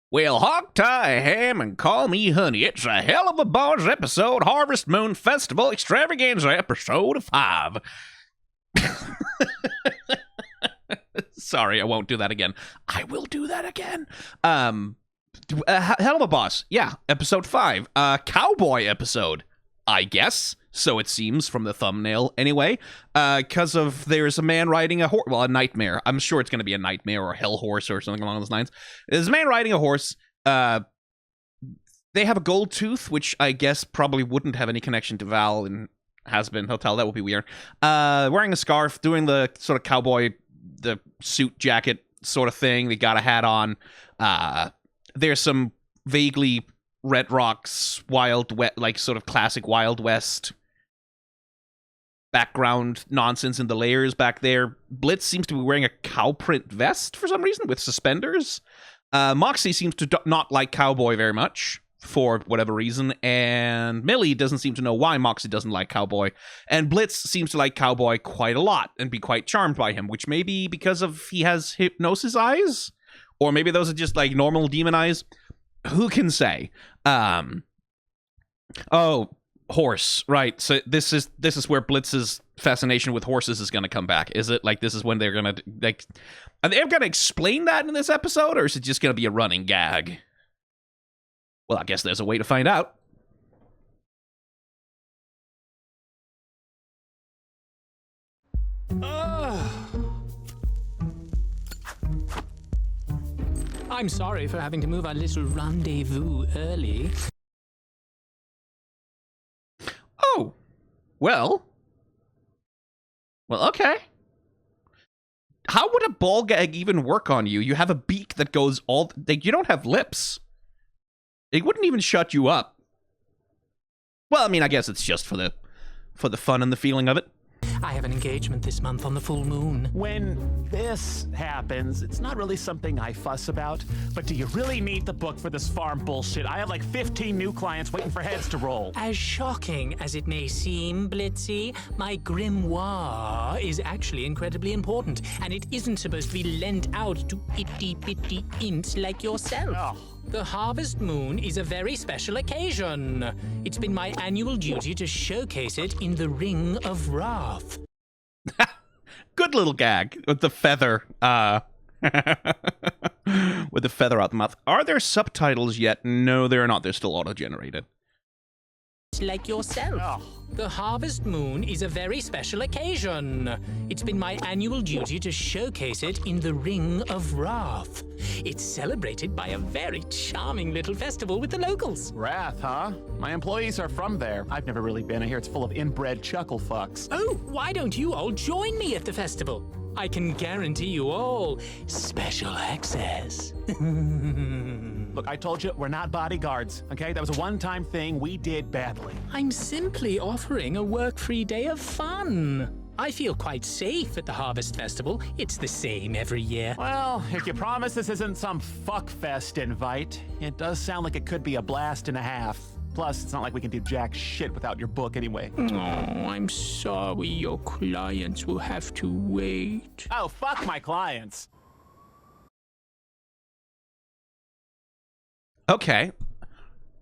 Well, hog tie a ham and call me honey. It's a Helluva Boss episode, Harvest Moon Festival Extravaganza episode 5. Sorry, I won't do that again. I will do that again. Helluva Boss, yeah, episode 5. Cowboy episode, I guess. So it seems from the thumbnail anyway. Because of there's a man riding a horse. Well, a nightmare. I'm sure it's going to be a nightmare or a hell horse or something along those lines. There's a man riding a horse. They have a gold tooth, which I guess probably wouldn't have any connection to Val in Has-Been Hotel. That would be weird. Wearing a scarf, doing the sort of cowboy, the suit jacket sort of thing. They got a hat on. There's some vaguely Red Rocks, Wild West, like sort of classic Wild West background nonsense in the layers back there. Blitz seems to be wearing a cow print vest for some reason with suspenders. Moxxie seems to not like Cowboy very much for whatever reason, and Millie doesn't seem to know why Moxxie doesn't like Cowboy, and Blitz seems to like Cowboy quite a lot and be quite charmed by him, which may be because of he has hypnosis eyes, or maybe those are just like normal demon eyes. Who can say? Oh, horse, right. So this is where Blitz's fascination with horses is going to come back. Is it like this is when they're going to like are they ever going to explain that in this episode, or is it just going to be a running gag? Well, I guess there's a way to find out. I'm sorry for having to move our little rendezvous early. Oh, well, okay. How would a ball gag even work on you? You have a beak that goes all... Like, you don't have lips. It wouldn't even shut you up. Well, I mean, I guess it's just for the fun and the feeling of it. I have an engagement this month on the full moon. When this happens, it's not really something I fuss about, but do you really need the book for this farm bullshit? I have like 15 new clients waiting for heads to roll. As shocking as it may seem, Blitzy, my grimoire is actually incredibly important, and it isn't supposed to be lent out to itty-bitty ints like yourself. Oh. The Harvest Moon is a very special occasion. It's been my annual duty to showcase it in the Ring of Wrath. Good little gag with the feather. With the feather out the mouth. Are there subtitles yet? No, there are not. They're still auto-generated. Like yourself. Oh. The Harvest Moon is a very special occasion. It's been my annual duty to showcase it in the Ring of Wrath. It's celebrated by a very charming little festival with the locals. Wrath, huh? My employees are from there. I've never really been. I hear it's full of inbred chuckle fucks. Oh, why don't you all join me at the festival? I can guarantee you all special access. Look, I told you, we're not bodyguards, okay? That was a one-time thing we did badly. I'm simply offering a work-free day of fun. I feel quite safe at the Harvest Festival. It's the same every year. Well, if you promise this isn't some fuckfest invite, it does sound like it could be a blast and a half. Plus, it's not like we can do jack shit without your book anyway. Oh, I'm sorry your clients will have to wait. Oh, fuck my clients. Okay.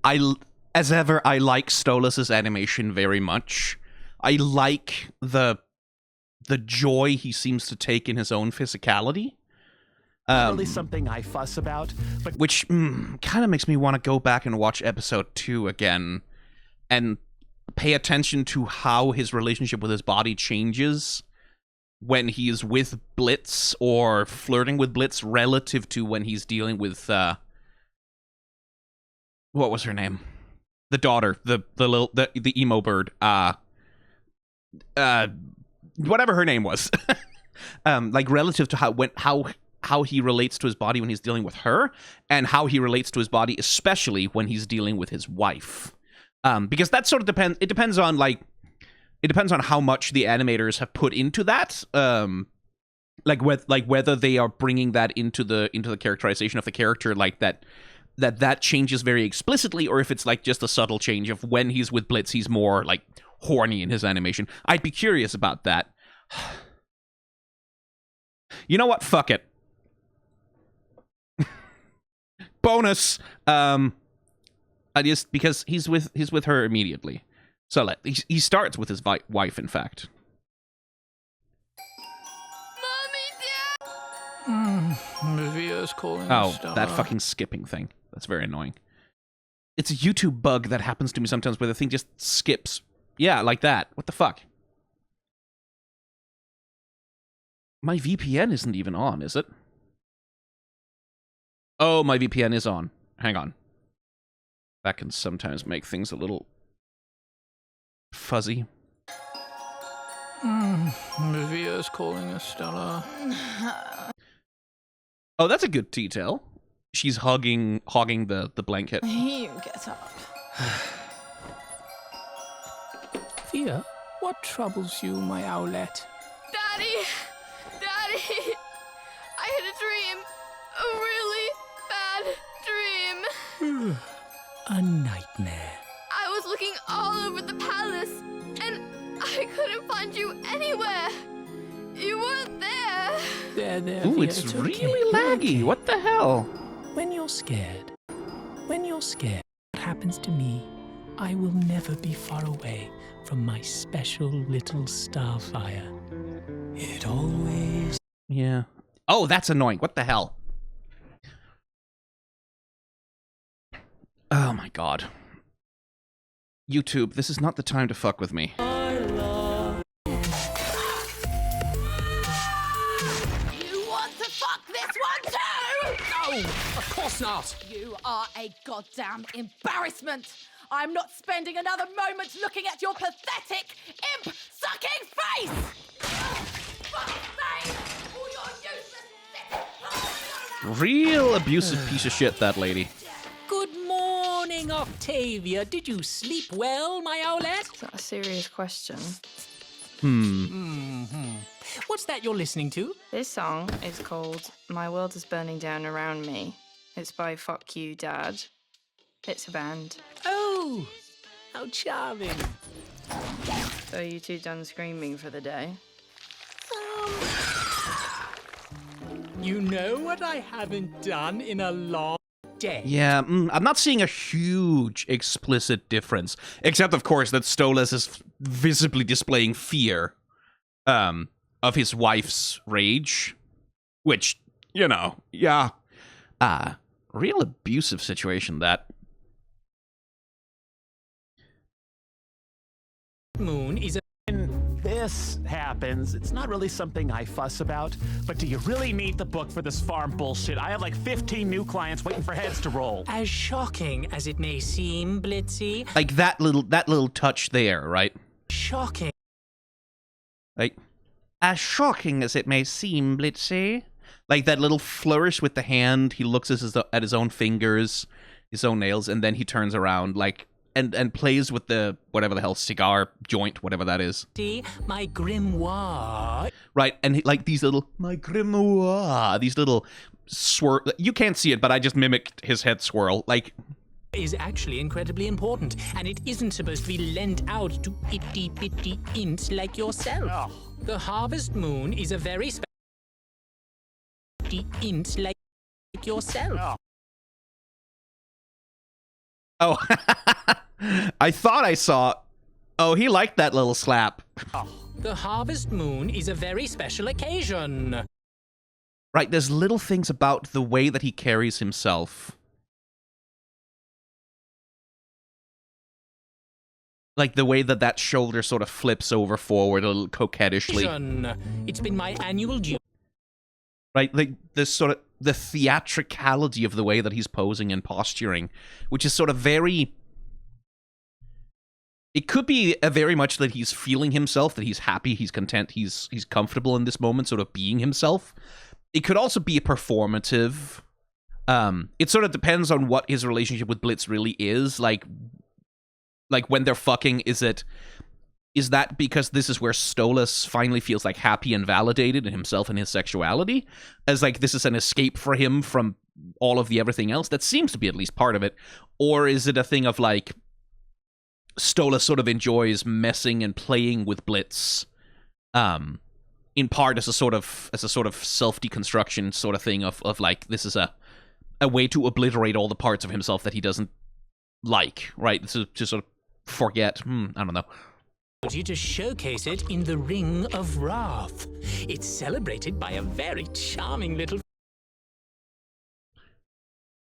As ever, I like Stolas' animation very much. I like the joy he seems to take in his own physicality. Not really something I fuss about, but which kind of makes me want to go back and watch episode 2 again and pay attention to how his relationship with his body changes when he is with Blitz or flirting with Blitz relative to when he's dealing with what was her name? The daughter, the emo bird, whatever her name was. Like relative to how he relates to his body when he's dealing with her, and how he relates to his body, especially when he's dealing with his wife. Because that sort of depends. It depends on how much the animators have put into that. Whether they are bringing that into the characterization of the character, like that changes very explicitly, or if it's like just a subtle change of when he's with Blitz, he's more like horny in his animation. I'd be curious about that. You know what? Fuck it. bonus. I just because he's with her immediately. So he starts with his wife, in fact. Maria's calling. Oh, that fucking skipping thing. That's very annoying. It's a YouTube bug that happens to me sometimes where the thing just skips. Yeah, like that. What the fuck? My VPN isn't even on, is it? Oh, my VPN is on. Hang on. That can sometimes make things a little fuzzy. Maria's calling us, Stella. Oh, that's a good detail. She's hogging the blanket. You get up. Thea, what troubles you, my owlet? Daddy! Daddy! I had a dream. A really bad dream. A nightmare. I was looking all over the palace, and I couldn't find you anywhere. You weren't there. There, Ooh, Thea, it's okay. really laggy. What the hell? When you're scared, what happens to me, I will never be far away from my special little starfire. It always... Yeah. Oh, that's annoying. What the hell? Oh my god. YouTube, this is not the time to fuck with me. You want to fuck this one too? No, of course not. You are a goddamn embarrassment. I'm not spending another moment looking at your pathetic, imp-sucking face! Fuck me! All your useless... Real abusive piece of shit, that lady. Good morning, Octavia. Did you sleep well, my owlet? Is that a serious question? What's that you're listening to? This song is called My World is Burning Down Around Me. It's by Fuck You, Dad. It's a band. Oh, how charming. So are you two done screaming for the day? You know what I haven't done in a long day? Yeah, I'm not seeing a huge explicit difference. Except, of course, that Stolas is visibly displaying fear of his wife's rage. Which, you know, yeah. Real abusive situation, that. Moon is a... When this happens, it's not really something I fuss about, but do you really need the book for this farm bullshit? I have like 15 new clients waiting for heads to roll. As shocking as it may seem, Blitzy. Like, that little touch there, right? Shocking. Like, as shocking as it may seem, Blitzy. Like, that little flourish with the hand, he looks at his own fingers, his own nails, and then he turns around, like, and plays with the, whatever the hell, cigar joint, whatever that is. See, my grimoire Right, and like these little, my grimoire, these little swirl, you can't see it, but I just mimicked his head swirl, like, is actually incredibly important, and it isn't supposed to be lent out to itty-bitty ints like yourself. Oh. The harvest moon is a very special int like yourself. Oh. oh, I thought I saw, oh, he liked that little slap. The harvest moon is a very special occasion. Right, there's little things about the way that he carries himself. Like the way that shoulder sort of flips over forward a little coquettishly. It's been my annual duty. Right, like this sort of, the theatricality of the way that he's posing and posturing, which is sort of very... It could be very much that he's feeling himself, that he's happy, he's content, he's comfortable in this moment, sort of being himself. It could also be a performative. It sort of depends on what his relationship with Blitz really is. Like when they're fucking, is that because this is where Stolas finally feels like happy and validated in himself and his sexuality? As like this is an escape for him from all of the everything else? That seems to be at least part of it. Or is it a thing of like, Stolas sort of enjoys messing and playing with Blitz, in part as a sort of self-deconstruction sort of thing of like, this is a a way to obliterate all the parts of himself that he doesn't like, right? To sort of forget. I don't know. To showcase it in the Ring of Wrath. It's celebrated by a very charming little...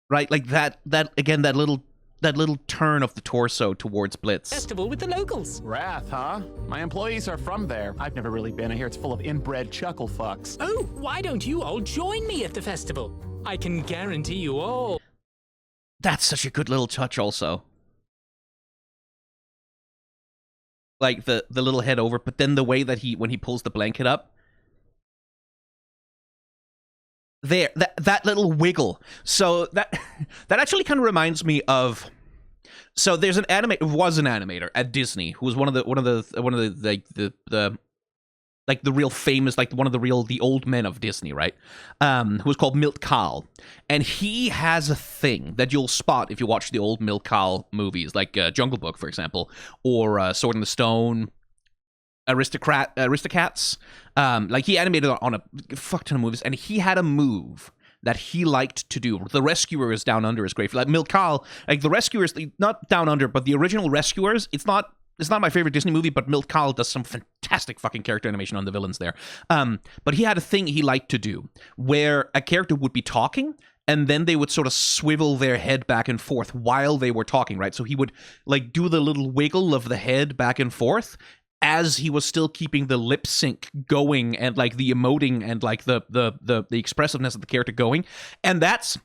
Right, like that again, that little turn of the torso towards Blitz. festival with the locals. Wrath, huh? My employees are from there. I've never really been. I hear it's full of inbred chuckle fucks. Oh, why don't you all join me at the festival? I can guarantee you all... That's such a good little touch also. Like the little head over, but then the way that when he pulls the blanket up. There, that little wiggle. So that actually kind of reminds me of. So there's an animator at Disney who was one of the real famous, like the old men of Disney, right? Who was called Milt Kahl, and he has a thing that you'll spot if you watch the old Milt Kahl movies, like Jungle Book, for example, or Sword in the Stone, Aristocats. Like he animated on a fuck ton of movies, and he had a move that he liked to do. The Rescuers Down Under is great. Like Milt Kahl, like the Rescuers, not Down Under, but the original Rescuers. It's not my favorite Disney movie, but Milt Kahl does some fantastic fucking character animation on the villains there. But he had a thing he liked to do where a character would be talking and then they would sort of swivel their head back and forth while they were talking, right? So he would like do the little wiggle of the head back and forth as he was still keeping the lip sync going and like the emoting and like the expressiveness of the character going. And that's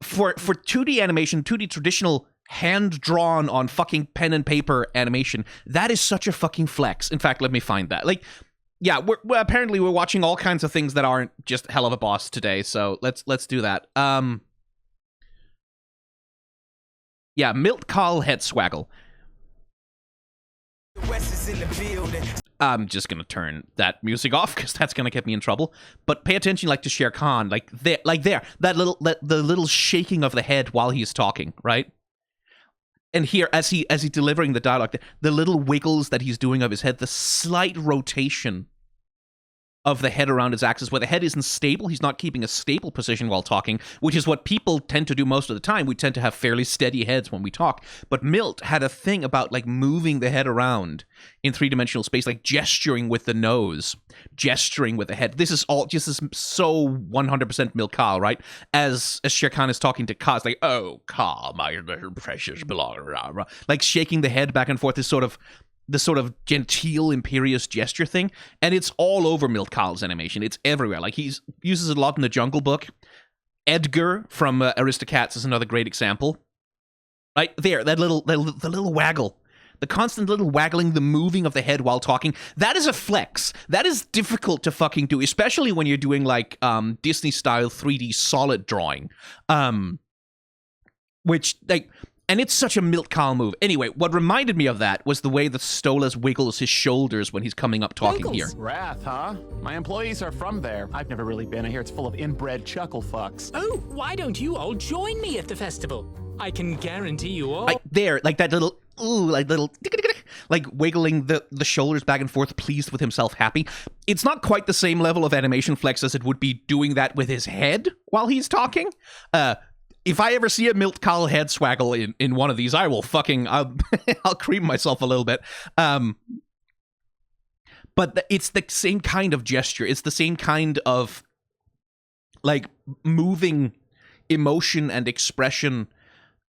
for 2D animation, 2D traditional hand-drawn on fucking pen and paper animation, that is such a fucking flex. In fact, let me find that. Like, yeah, we're apparently we're watching all kinds of things that aren't just Helluva Boss today, so let's do that. Yeah, Milt Kahl head swaggle. I'm just gonna turn that music off because that's gonna get me in trouble. But pay attention, like to Shere Khan, the little shaking of the head while he's talking, right? And here, as he's delivering the dialogue, the little wiggles that he's doing of his head, the slight rotation of the head around his axis, where the head isn't stable. He's not keeping a stable position while talking, which is what people tend to do most of the time. We tend to have fairly steady heads when we talk. But Milt had a thing about like moving the head around in three-dimensional space, like gesturing with the nose, gesturing with the head. This is all just is so 100% Milt Kahl, right? As Shere Khan is talking to Ka, it's like, oh, Ka, my little precious belonging, like shaking the head back and forth, this sort of genteel, imperious gesture thing, and it's all over Milt Kahl's animation. It's everywhere. Like, he uses it a lot in the Jungle Book. Edgar from Aristocats is another great example. Right there, the little waggle. The constant little waggling, the moving of the head while talking. That is a flex. That is difficult to fucking do, especially when you're doing, like, Disney-style 3D solid drawing. Which, like... And it's such a Milt Kahl move. Anyway, what reminded me of that was the way that Stolas wiggles his shoulders when he's coming up talking here. Wrath, huh? My employees are from there. I've never really been. I hear it's full of inbred chuckle fucks. Oh, why don't you all join me at the festival? I can guarantee you all... Like there, like that little, like wiggling the shoulders back and forth, pleased with himself, happy. It's not quite the same level of animation flex as it would be doing that with his head while he's talking. If I ever see a Milt Kahl head swaggle in one of these, I will fucking... I'll cream myself a little bit. But it's the same kind of gesture. It's the same kind of, like, moving emotion and expression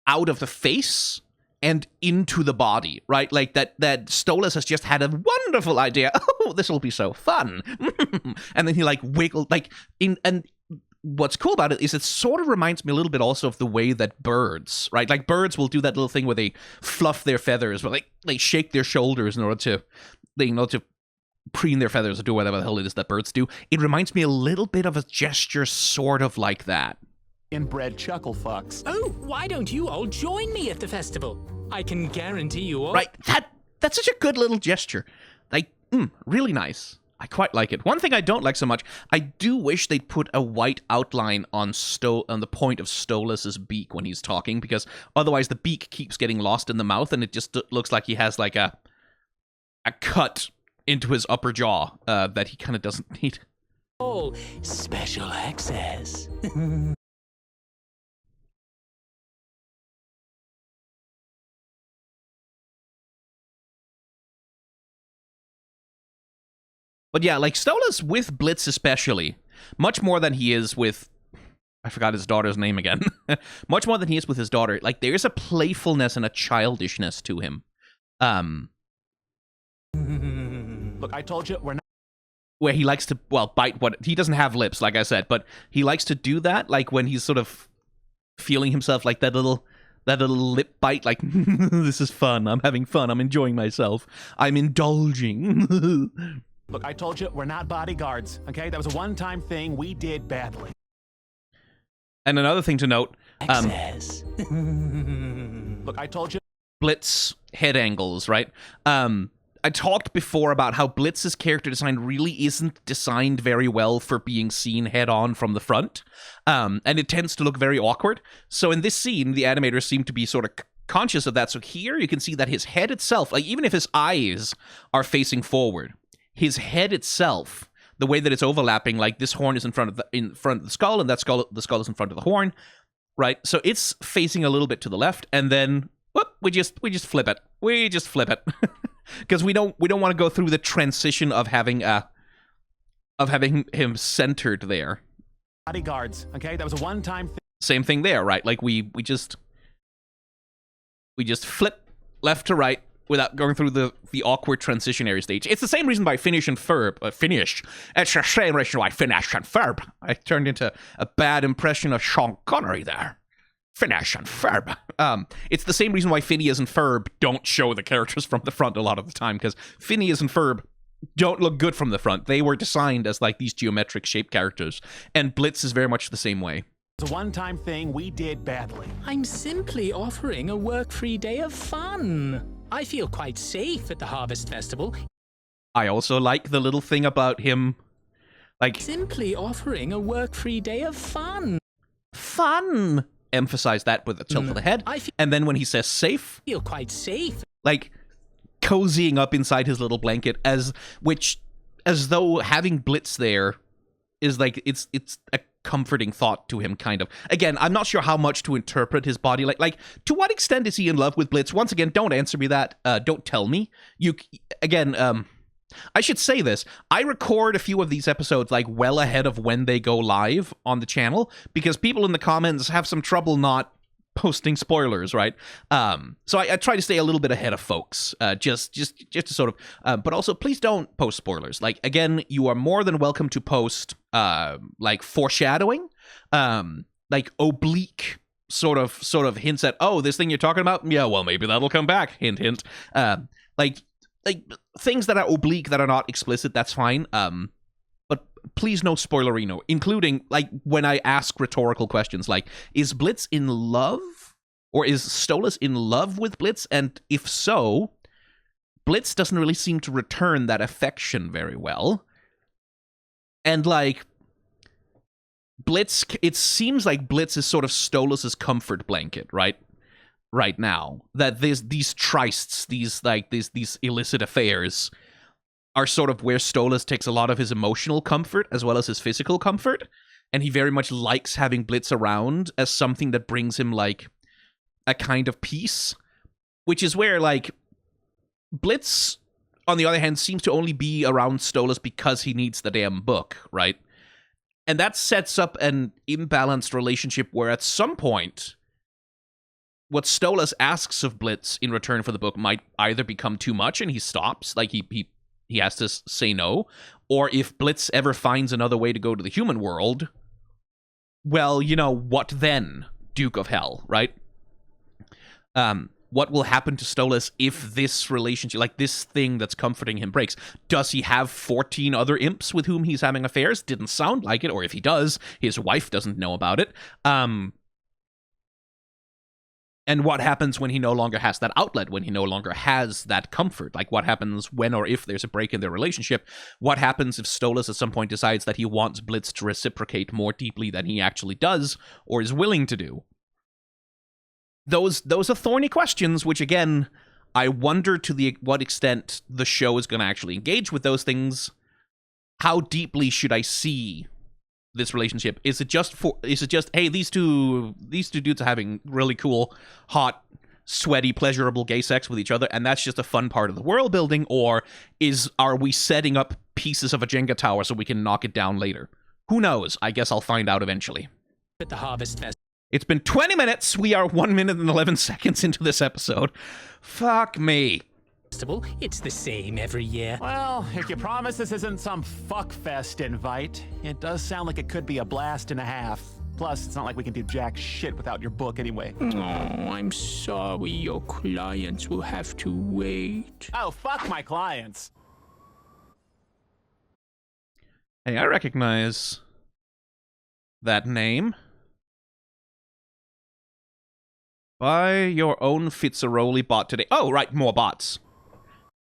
out of the face and into the body, right? Like, that Stolas has just had a wonderful idea. Oh, this will be so fun. And then he, like, wiggled, like, what's cool about it is it sort of reminds me a little bit also of the way that birds, right? Like birds will do that little thing where they fluff their feathers, but like they shake their shoulders in order to preen their feathers or do whatever the hell it is that birds do. It reminds me a little bit of a gesture sort of like that. Inbred chuckle fucks. Oh, why don't you all join me at the festival? I can guarantee you all... Right, that's such a good little gesture. Like, really nice. I quite like it. One thing I don't like so much, I do wish they'd put a white outline on the point of Stolas' beak when he's talking, because otherwise the beak keeps getting lost in the mouth, and it just looks like he has like a cut into his upper jaw that he kind of doesn't need. Oh, special access. But yeah, like Stolas with Blitz especially, much more than he is with, I forgot his daughter's name again. Much more than he is with his daughter. Like, there's a playfulness and a childishness to him. Look, I told you, we're not. Where he likes to, well, bite what, he doesn't have lips, like I said, but he likes to do that, like when he's sort of feeling himself, like that little lip bite, like, this is fun, I'm having fun, I'm enjoying myself, I'm indulging. Look, I told you, we're not bodyguards, okay? That was a one-time thing we did badly. And another thing to note, Access. Look, I told you. Blitz head angles, right? I talked before about how Blitz's character design really isn't designed very well for being seen head-on from the front, and it tends to look very awkward. So in this scene, the animators seem to be sort of conscious of that. So here you can see that his head itself, like even if his eyes are facing forward, his head itself, the way that it's overlapping, like this horn is in front of the skull, and the skull is in front of the horn, right? So it's facing a little bit to the left, and then whoop, we just flip it. We just flip it. Because we don't want to go through the transition of having him centered there. Bodyguards, okay? That was a one-time thing. Same thing there, right? Like we just flip left to right without going through the awkward transitionary stage. It's the same reason why finish and verb. Finish. It's the same reason why finish and verb. I turned into a bad impression of Sean Connery there. Finish and Ferb. It's the same reason why Phineas and Ferb don't show the characters from the front a lot of the time, because Phineas and Ferb don't look good from the front. They were designed as like these geometric shape characters, and Blitz is very much the same way. It's a one-time thing we did badly. I'm simply offering a work-free day of fun. I feel quite safe at the Harvest Festival. I also like the little thing about him, like... Simply offering a work-free day of fun. Fun! Emphasize that with a tilt of the head. And then when he says safe... Feel quite safe. Like, cozying up inside his little blanket, as though having Blitz there is like, it's a comforting thought to him, kind of. Again, I'm not sure how much to interpret his body. Like, to what extent is he in love with Blitz? Once again, don't answer me that. Don't tell me. I should say this. I record a few of these episodes like well ahead of when they go live on the channel, because people in the comments have some trouble not posting spoilers, right? So I try to stay a little bit ahead of folks, just to sort of, but also please don't post spoilers. Like, again, you are more than welcome to post like foreshadowing, like oblique sort of hints at, oh, this thing you're talking about, yeah, well, maybe that'll come back, hint hint. Like things that are oblique, that are not explicit, that's fine. But please no spoilerino, including like when I ask rhetorical questions like, is Blitz in love? Or is Stolas in love with Blitz? And if so, Blitz doesn't really seem to return that affection very well. And like, Blitz, it seems like Blitz is sort of Stolas' comfort blanket, right now, that these trysts, these illicit affairs are sort of where Stolas takes a lot of his emotional comfort as well as his physical comfort, and he very much likes having Blitz around as something that brings him like a kind of peace, which is where like Blitz, on the other hand, seems to only be around Stolas because he needs the damn book, right? And that sets up an imbalanced relationship where at some point what Stolas asks of Blitz in return for the book might either become too much and he stops, like he has to say no, or if Blitz ever finds another way to go to the human world, well, you know, what then, Duke of Hell, right? What will happen to Stolas if this relationship, like this thing that's comforting him, breaks? Does he have 14 other imps with whom he's having affairs? Didn't sound like it, or if he does, his wife doesn't know about it. And what happens when he no longer has that outlet, when he no longer has that comfort? Like, what happens when or if there's a break in their relationship? What happens if Stolas at some point decides that he wants Blitz to reciprocate more deeply than he actually does or is willing to do? Those are thorny questions, which, again, I wonder to what extent the show is going to actually engage with those things. How deeply should I see this relationship? Is it just hey, these two dudes are having really cool, hot sweaty, pleasurable gay sex with each other, and that's just a fun part of the world building, or are we setting up pieces of a Jenga tower so we can knock it down later? Who knows? I guess I'll find out eventually. At the Harvest It's been 20 minutes. We are 1 minute and 11 seconds into this episode. Fuck me. Festival, it's the same every year. Well, if you promise this isn't some fuckfest invite, it does sound like it could be a blast and a half. Plus, it's not like we can do jack shit without your book anyway. Oh, I'm sorry your clients will have to wait. Oh, fuck my clients. Hey, I recognize that name. Buy your own Fitzaroli bot today. Oh, right, more bots.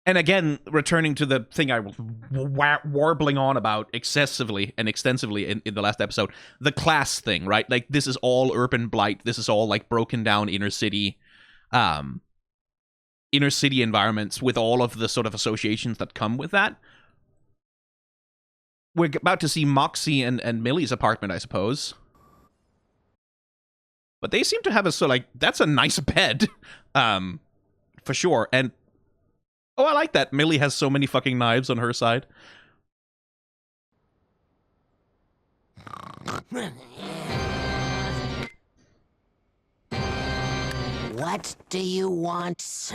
And again, returning to the thing I was warbling on about excessively and extensively in the last episode, the class thing, right? Like, this is all urban blight. This is all, like, broken down inner city environments with all of the sort of associations that come with that. We're about to see Moxxie and Millie's apartment, I suppose. But they seem to have that's a nice bed, for sure. And oh, I like that. Millie has so many fucking knives on her side. What do you want?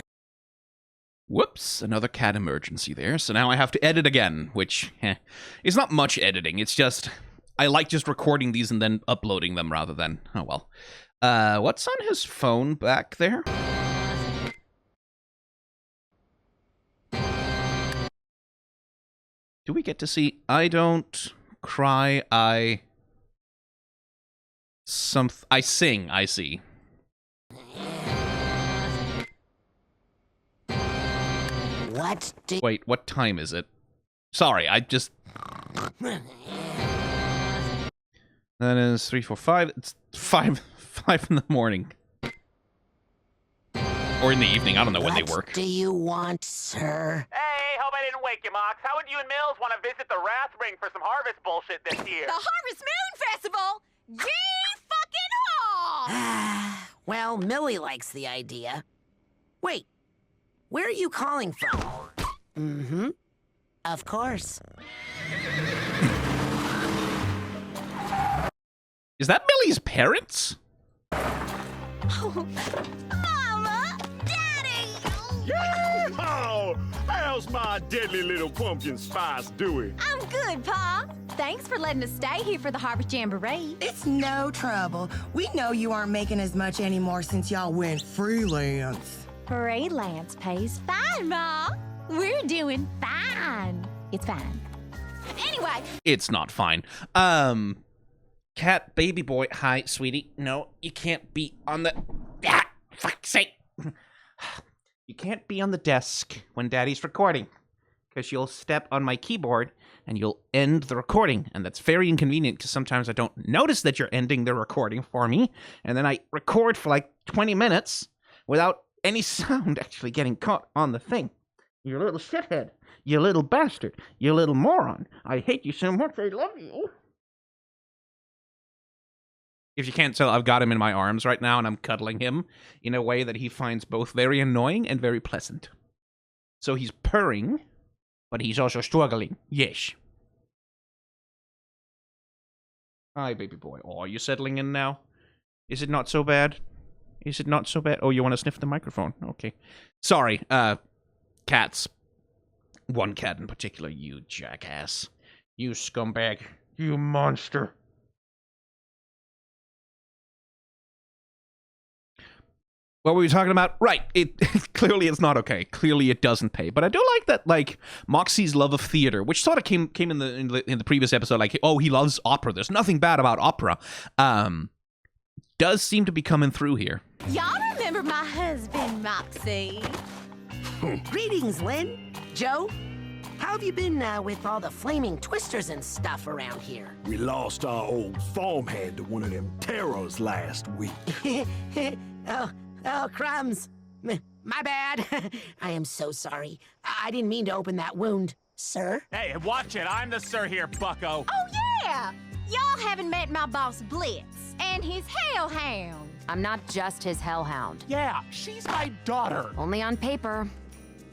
Whoops, another cat emergency there. So now I have to edit again, which is not much editing. It's just, I like just recording these and then uploading them rather than, oh well. What's on his phone back there? Do we get to see I don't cry, I sing, I see. Wait, what time is it? Sorry, I just... That is 3, 4, 5. It's 5 in the morning. Or in the evening, I don't know when they work. What do you want, sir? Hey, hope I didn't wake you, Mox. How would you and Mills want to visit the Wrath Ring for some harvest bullshit this year? The Harvest Moon Festival? Yee fucking haw! Well, Millie likes the idea. Wait, where are you calling from? Mm-hmm. Of course. Is that Millie's parents? Mama! Daddy! Yeehaw! How's my deadly little pumpkin spice doing? I'm good, Pa. Thanks for letting us stay here for the Harvest Jamboree. It's no trouble. We know you aren't making as much anymore since y'all went freelance. Freelance pays fine, Ma. We're doing fine. It's fine. Anyway. It's not fine. Cat, baby boy, hi, sweetie. No, you can't be on the... Ah, fuck's sake. You can't be on the desk when Daddy's recording, because you'll step on my keyboard and you'll end the recording, and that's very inconvenient because sometimes I don't notice that you're ending the recording for me, and then I record for like 20 minutes without any sound actually getting caught on the thing. You little shithead. You little bastard. You little moron. I hate you so much. I love you. If you can't tell, I've got him in my arms right now, and I'm cuddling him in a way that he finds both very annoying and very pleasant. So he's purring, but he's also struggling. Yes. Hi, baby boy. Oh, are you settling in now? Is it not so bad? Is it not so bad? Oh, you want to sniff the microphone? Okay. Sorry, cats. One cat in particular, you jackass. You scumbag. You monster. What were we talking about? Right, clearly it's not okay. Clearly it doesn't pay. But I do like that, like, Moxxie's love of theater, which sort of came in the previous episode, like, oh, he loves opera. There's nothing bad about opera. Does seem to be coming through here. Y'all remember my husband, Moxxie? Greetings, Lynn. Joe, how have you been with all the flaming twisters and stuff around here? We lost our old farmhand to one of them terrors last week. Oh, crumbs. My bad. I am so sorry. I didn't mean to open that wound, sir. Hey, watch it. I'm the sir here, bucko. Oh, yeah! Y'all haven't met my boss, Blitz, and his hellhound. I'm not just his hellhound. Yeah, she's my daughter. Only on paper.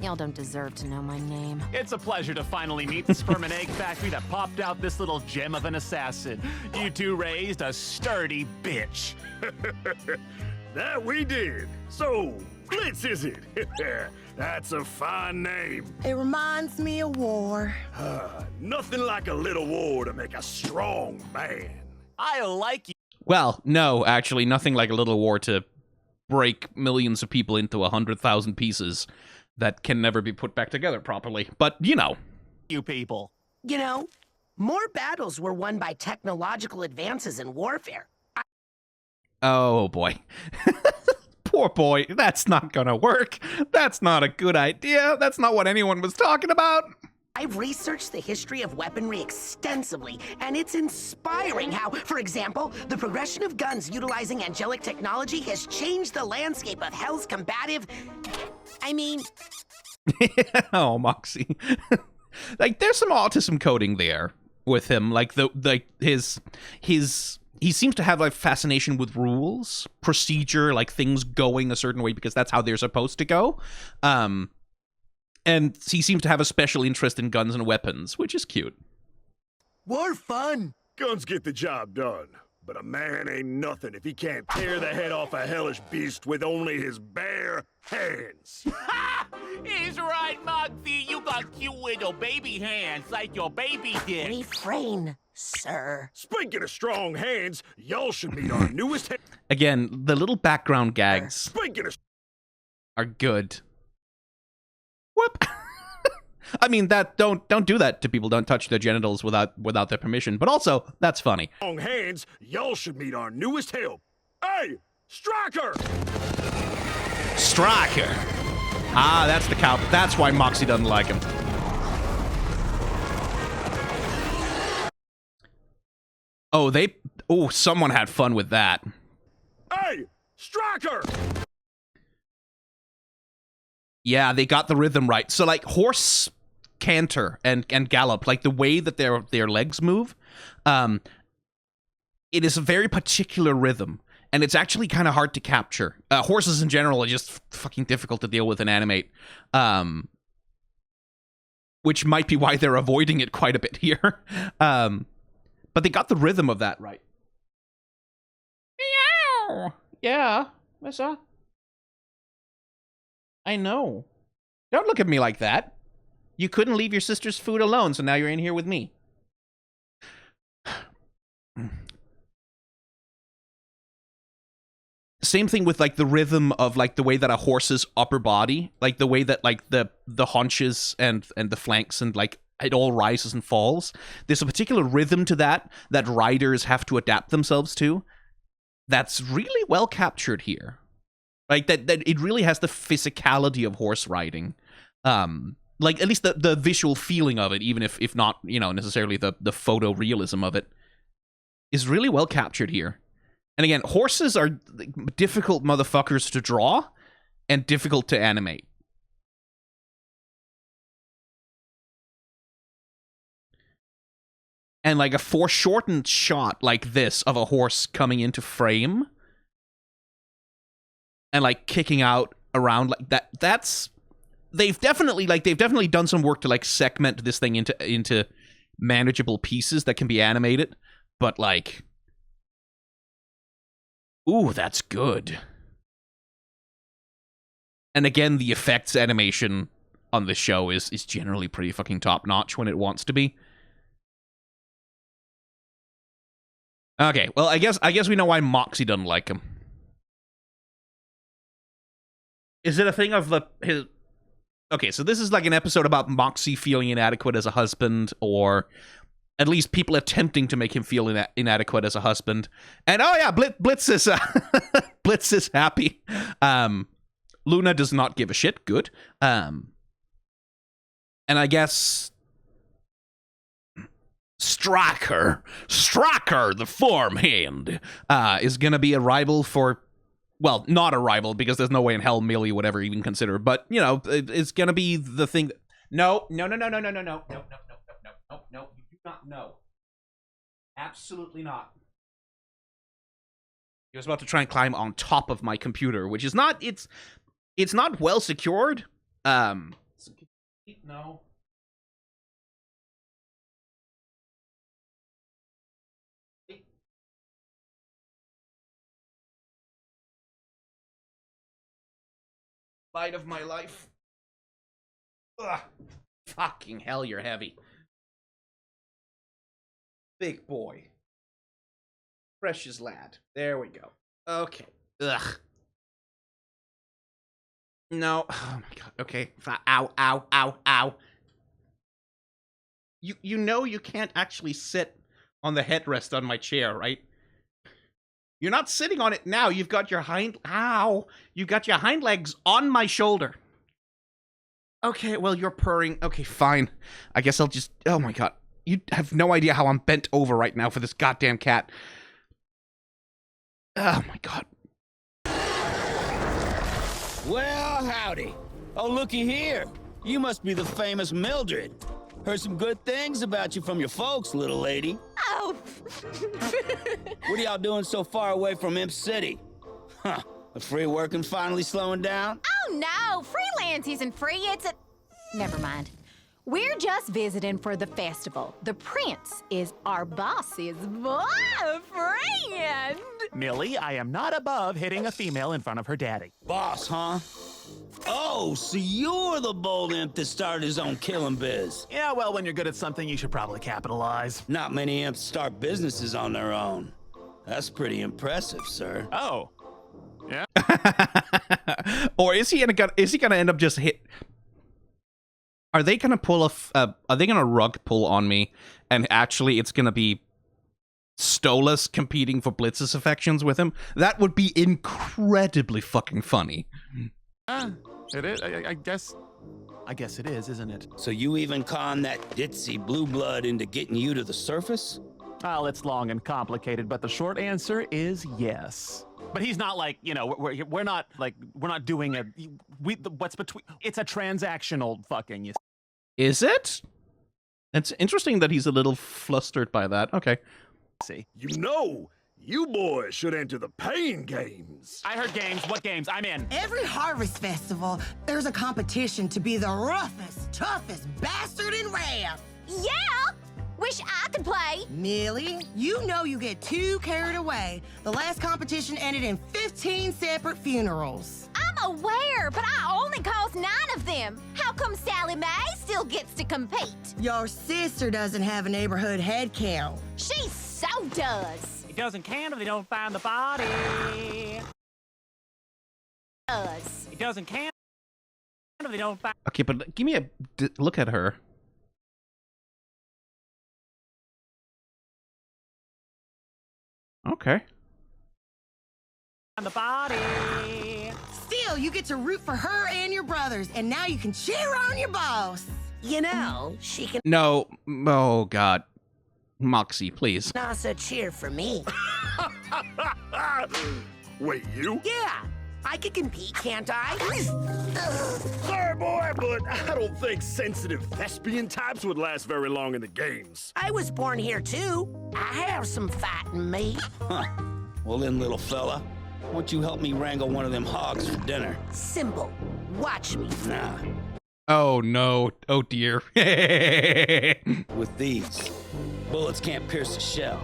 Y'all don't deserve to know my name. It's a pleasure to finally meet the sperm and egg factory that popped out this little gem of an assassin. You two raised a sturdy bitch. That we did. So, Blitz is it? That's a fine name. It reminds me of war. Nothing like a little war to make a strong man. I like you. Well, no, actually, nothing like a little war to break millions of people into 100,000 pieces that can never be put back together properly. But, you know. You people. You know, more battles were won by technological advances in warfare. Oh, boy. Poor boy. That's not gonna work. That's not a good idea. That's not what anyone was talking about. I've researched the history of weaponry extensively, and it's inspiring how, for example, the progression of guns utilizing angelic technology has changed the landscape of Hell's combative... I mean... Oh, Moxxie. Like, there's some autism coding there with him. Like, his he seems to have, like, fascination with rules, procedure, like, things going a certain way because that's how they're supposed to go. And he seems to have a special interest in guns and weapons, which is cute. War fun. Guns get the job done. But a man ain't nothing if he can't tear the head off a hellish beast with only his bare hands. He's right, Moxxie. You got cute little baby hands like your baby did. Refrain, sir. Speaking of strong hands, y'all should meet our newest... Again, the little background gags Speaking of... are good. Whoop. I mean, that don't do that to people. Don't touch their genitals without their permission. But also, that's funny. Strong hands, y'all should meet our newest help. Hey, Striker! Striker. Ah, that's the cow. That's why Moxxie doesn't like him. Oh, someone had fun with that. Hey, Striker! Yeah, they got the rhythm right. So, like, horse canter and gallop, like the way that their legs move, it is a very particular rhythm, and it's actually kind of hard to capture. Horses in general are just fucking difficult to deal with and animate, which might be why they're avoiding it quite a bit here. But they got the rhythm of that right. Meow! Yeah, what's up? I know. Don't look at me like that. You couldn't leave your sister's food alone, so now you're in here with me. Same thing with, like, the rhythm of, like, the way that a horse's upper body, like, the way that, like, the haunches and the flanks and, like, it all rises and falls. There's a particular rhythm to that riders have to adapt themselves to. That's really well captured here. Like, that it really has the physicality of horse riding. Like, at least the visual feeling of it, even if not, you know, necessarily the photorealism of it, is really well captured here. And again, horses are difficult motherfuckers to draw and difficult to animate. And, like, a foreshortened shot like this of a horse coming into frame and, like, kicking out around like that's they've definitely done some work to, like, segment this thing into manageable pieces that can be animated, but, like, ooh, that's good. And again, the effects animation on this show is generally pretty fucking top notch when it wants to be. Okay, well, I guess we know why Moxxie doesn't like him. Is it a thing of his... Okay, so this is like an episode about Moxxie feeling inadequate as a husband, or at least people attempting to make him feel inadequate as a husband. And oh yeah, Blitz is Blitz is happy. Luna does not give a shit. Good. And I guess Striker, the farmhand, is gonna be a rival for. Well, not a rival, because there's no way in hell Millie would ever even consider, but, you know, it's gonna be the thing that... No, you do not know. Absolutely not. He was about to try and climb on top of my computer, which is not, it's not well secured. No. Light of my life. Ugh. Fucking hell, you're heavy. Big boy. Precious lad. There we go. Okay. Ugh. No. Oh my god. Okay. Ow, ow, ow, ow. You know you can't actually sit on the headrest on my chair, right? You're not sitting on it now. You've got your hind... Ow! You've got your hind legs on my shoulder. Okay, well, you're purring. Okay, fine. I guess I'll just... Oh my god. You have no idea how I'm bent over right now for this goddamn cat. Oh my god. Well, howdy. Oh, looky here. You must be the famous Mildred. Heard some good things about you from your folks, little lady. Oh. What are y'all doing so far away from Imp City? Huh. The free working finally slowing down? Oh, no. Freelance isn't free. It's a... Never mind. We're just visiting for the festival. The prince is our boss's boyfriend. Millie, I am not above hitting a female in front of her daddy. Boss, huh? Oh, so you're the bold imp that started his own killing biz. Yeah, well, when you're good at something, you should probably capitalize. Not many imps start businesses on their own. That's pretty impressive, sir. Oh. Yeah? Or is he gonna end up just hit... Are they gonna pull are they gonna rug pull on me, and actually it's gonna be Stolas competing for Blitz's affections with him? That would be incredibly fucking funny. It is. I guess it is, isn't it? So you even conned that ditzy blue blood into getting you to the surface? Well, it's long and complicated, but the short answer is yes. But he's not like, you know, we're not doing what's between. It's a transactional fucking. Is it? It's interesting that he's a little flustered by that. Okay. See. You know, you boys should enter the pain games. I heard games. What games? I'm in. Every harvest festival, there's a competition to be the roughest, toughest bastard in Wrath. Yeah! Wish I could play. Millie, you know you get too carried away. The last competition ended in 15 separate funerals. I'm aware, but I only caused 9 of them. How come Sally Mae still gets to compete? Your sister doesn't have a neighborhood head count. She so does. It doesn't count if they don't find the body. It doesn't count if they don't find. Okay, but give me a look at her. Okay. The body. Still, you get to root for her and your brothers, and now you can cheer on your boss. You know, she can No. Oh, God. Moxxie, please. also cheer for me. Wait, you? Yeah, I could compete, can't I? Sorry, boy, but I don't think sensitive thespian types would last very long in the games. I was born here too. I have some fight in me. Huh. Well then, little fella, why don't you help me wrangle one of them hogs for dinner? Simple. Watch me. Nah. Oh, no. Oh, dear. With these, bullets can't pierce the shell.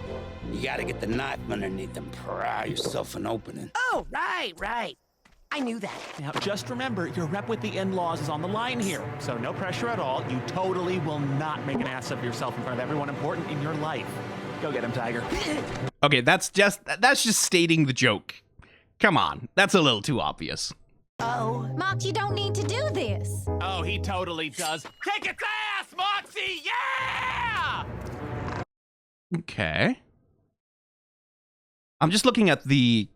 You gotta get the knife underneath and pry yourself an opening. Oh, right. I knew that. Now, just remember, your rep with the in-laws is on the line here, so no pressure at all. You totally will not make an ass of yourself in front of everyone important in your life. Go get him, Tiger. Okay, that's just stating the joke. Come on. That's a little too obvious. Oh. Mox, you don't need to do this. Oh, he totally does. Kick its ass, Moxxie! Yeah! Okay. I'm just looking at the...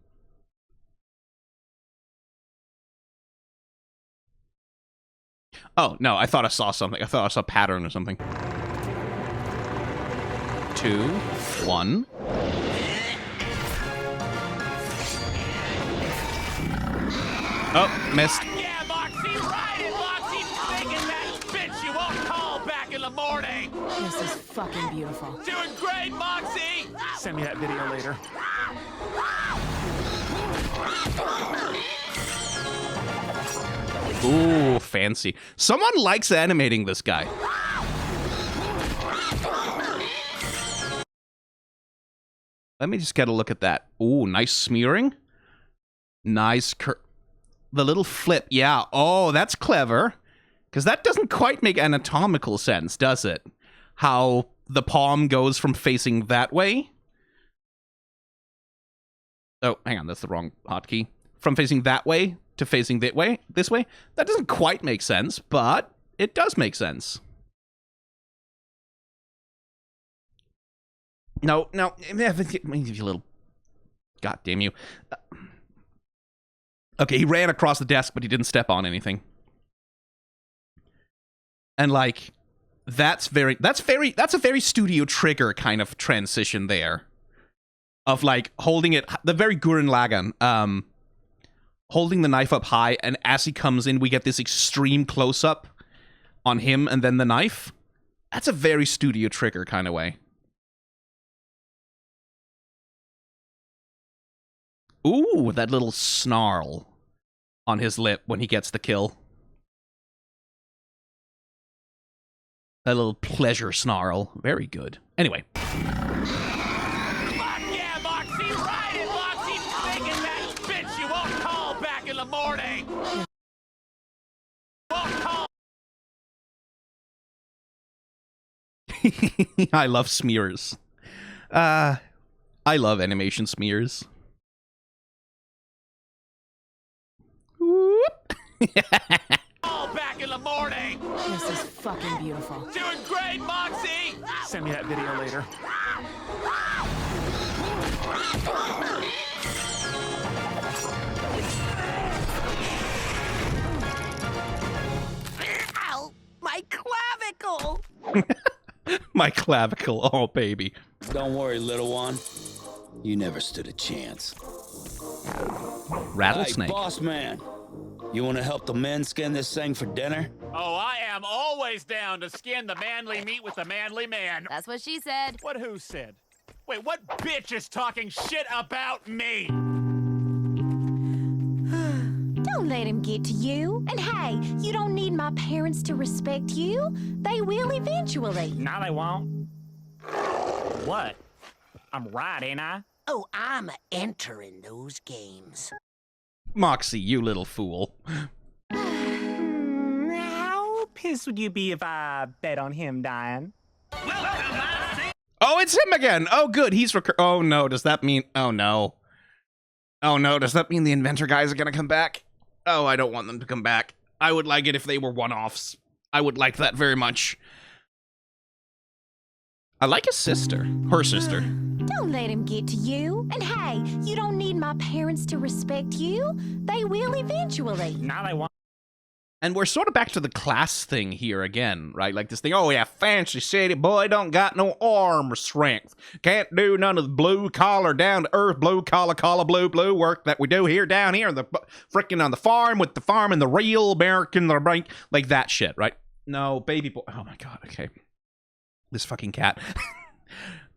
Oh, no, I thought I saw something. I thought I saw a pattern or something. 2, 1. Oh, missed. Yeah, Moxxie, ride it, Moxxie! Thinking that bitch you won't call back in the morning! This is fucking beautiful. Doing great, Moxxie! Send me that video later. Ooh, fancy. Someone likes animating this guy. Let me just get a look at that. Ooh, nice smearing. Nice the little flip. Yeah. Oh, that's clever. Because that doesn't quite make anatomical sense, does it? How the palm goes from facing that way. Oh, hang on. That's the wrong hotkey. From facing that way to facing this way. That doesn't quite make sense, but it does make sense. No, give you a little. God damn you. Okay, he ran across the desk, but he didn't step on anything. And like, that's a very Studio Trigger kind of transition there. Of like holding it, the very Gurren Lagann, holding the knife up high, and as he comes in, we get this extreme close up on him and then the knife. That's a very Studio Trigger kind of way. Ooh, that little snarl on his lip when he gets the kill. That little pleasure snarl. Very good. Anyway. Fuck yeah, Moxxie! Ride it, Moxxie! Thinking that bitch you won't call back in the morning! Won't call! I love smears. I love animation smears. Call back in the morning! This is fucking beautiful. Doing great, Moxxie! Send me that video later. Ow! My clavicle! My clavicle, oh baby. Don't worry, little one. You never stood a chance. Rattlesnake. Hey, boss man. You want to help the men skin this thing for dinner? Oh, I am always down to skin the manly meat with the manly man. That's what she said. What who said? Wait, what bitch is talking shit about me? Don't let him get to you. And hey, you don't need my parents to respect you. They will eventually. No, they won't. What? I'm right, ain't I? Oh, I'm entering those games. Moxxie, you little fool. How pissed would you be if I bet on him dying? Oh, it's him again. Oh, good. He's oh, no. Does that mean... Oh, no. Oh, no. Does that mean the inventor guys are going to come back? Oh, I don't want them to come back. I would like it if they were one-offs. I would like that very much. I like his sister. Her sister. Don't let him get to you. And hey, you don't need my parents to respect you. They will eventually. No, they won't. And we're sort of back to the class thing here again, right? Like this thing, oh yeah, fancy city boy don't got no arm strength. Can't do none of the blue collar, down to earth, blue collar, blue work that we do here down here, the frickin' on the farm with the farm and the real American, the bank, like that shit, right? No, baby boy. Oh my god, okay. This fucking cat.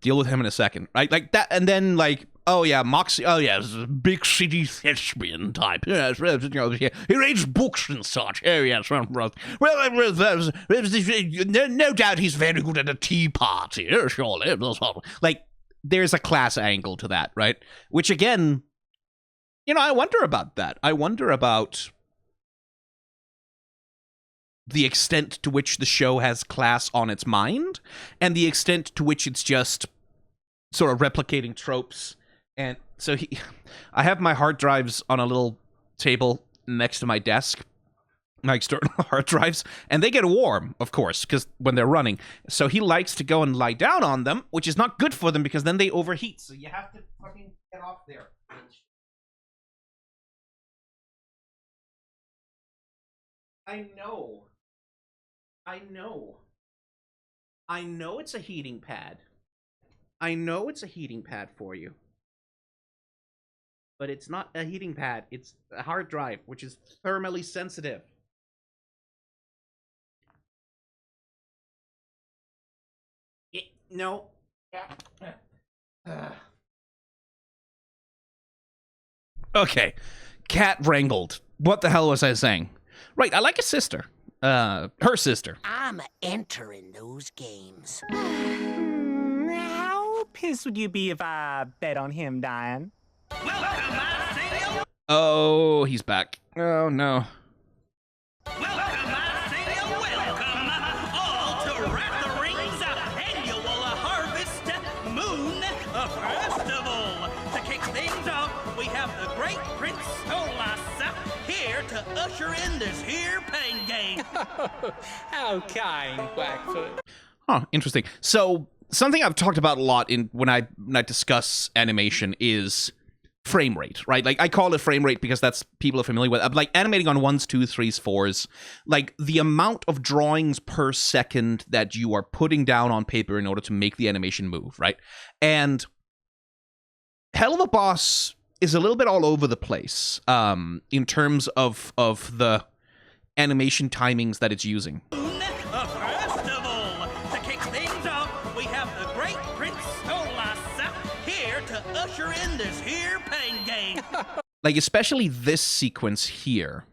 Deal with him in a second, right? Like that, and then like, oh yeah, Moxxie. Oh yeah, this is a big city thespian type. Yes, you know, he reads books and such. Oh yes, well, no doubt he's very good at a tea party. Surely, like there's a class angle to that, right? Which again, you know, I wonder about that. I wonder about the extent to which the show has class on its mind, and the extent to which it's just sort of replicating tropes. And so I have my hard drives on a little table next to my desk, my external hard drives, and they get warm, of course, because when they're running. So he likes to go and lie down on them, which is not good for them because then they overheat. So you have to fucking get off there. I know. I know it's a heating pad. I know it's a heating pad for you. But it's not a heating pad. It's a hard drive, which is thermally sensitive. No. Okay. Cat wrangled. What the hell was I saying? Right, I like a sister. Her sister. I'm entering those games. How pissed would you be if I bet on him dying? Oh, he's back. Oh, no. Welcome all to Rivalry's annual Harvest Moon Festival. To kick things off, we have the great Prince Stolas here to usher in this here pain game. How kind, Blackfoot. Huh, interesting. So, something I've talked about a lot when I discuss animation is frame rate, right? Like, I call it frame rate because that's people are familiar with. Like, animating on 1s, 2s, 3s, 4s, like, the amount of drawings per second that you are putting down on paper in order to make the animation move, right? And Helluva Boss is a little bit all over the place in terms of the animation timings that it's using. Festival. To kick things off, we have the great Prince Stolas here to usher in this here pain game. Like, especially this sequence here,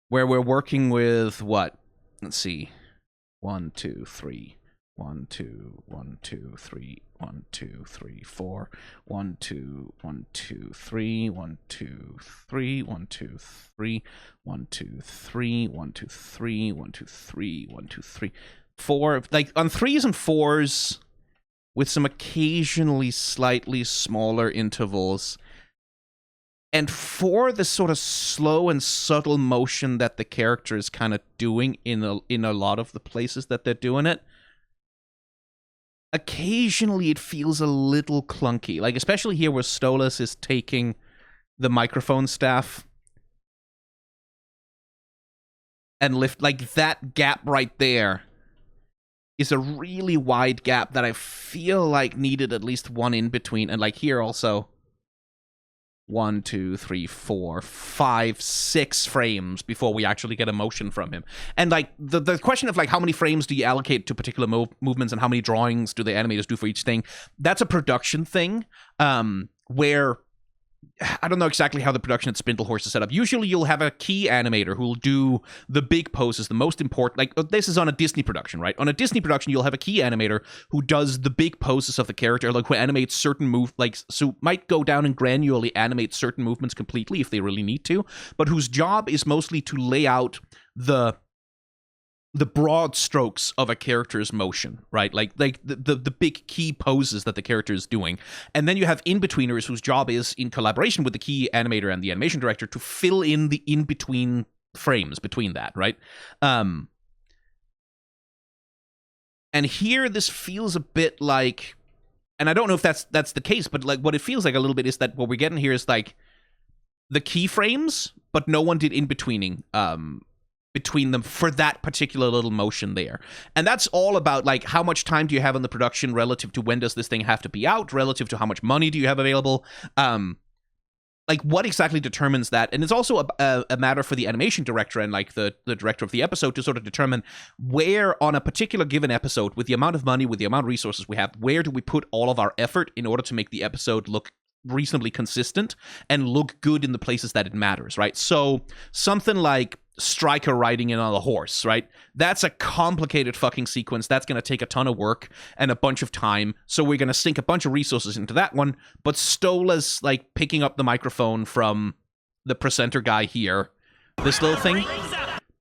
where we're working with what? Let's see. 1, 2, 3. 1, 2, 1, 2, 3, 1, 2, 3, 4, 1, 2, 1, 2, 3, 1, 2, 3, 1, 2, 3, 1, 2, 3, 1, 2, 3, 1, 2, 3, 1, 2, 3, 4. Like, on 3s and 4s, with some occasionally slightly smaller intervals. And for the sort of slow and subtle motion that the character is kind of doing in a lot of the places that they're doing it, occasionally it feels a little clunky. Like, especially here where Stolas is taking the microphone staff and lift, like, that gap right there is a really wide gap that I feel like needed at least one in between. And like here also, 1, 2, 3, 4, 5, 6 frames before we actually get a motion from him. And like the question of like how many frames do you allocate to particular movements and how many drawings do the animators do for each thing, that's a production thing where I don't know exactly how the production at Spindlehorse is set up. Usually you'll have a key animator who will do the big poses, the most important. Like, this is on a Disney production, right? On a Disney production, you'll have a key animator who does the big poses of the character, like who animates certain so might go down and granularly animate certain movements completely if they really need to, but whose job is mostly to lay out the broad strokes of a character's motion, right? Like the big key poses that the character is doing. And then you have in-betweeners whose job is, in collaboration with the key animator and the animation director, to fill in the in-between frames between that, right? And here this feels a bit like, and I don't know if that's the case, but like what it feels like a little bit is that what we're getting here is like the keyframes, but no one did in-betweening between them for that particular little motion there. And that's all about, like, how much time do you have in the production relative to when does this thing have to be out, relative to how much money do you have available. Like, what exactly determines that? And it's also a matter for the animation director and, like, the director of the episode to sort of determine where, on a particular given episode, with the amount of money, with the amount of resources we have, where do we put all of our effort in order to make the episode look reasonably consistent and look good in the places that it matters, right? So, something like Stryker riding in on a horse, right? That's a complicated fucking sequence. That's going to take a ton of work and a bunch of time. So we're going to sink a bunch of resources into that one. But Stola's like picking up the microphone from the presenter guy here, this little thing,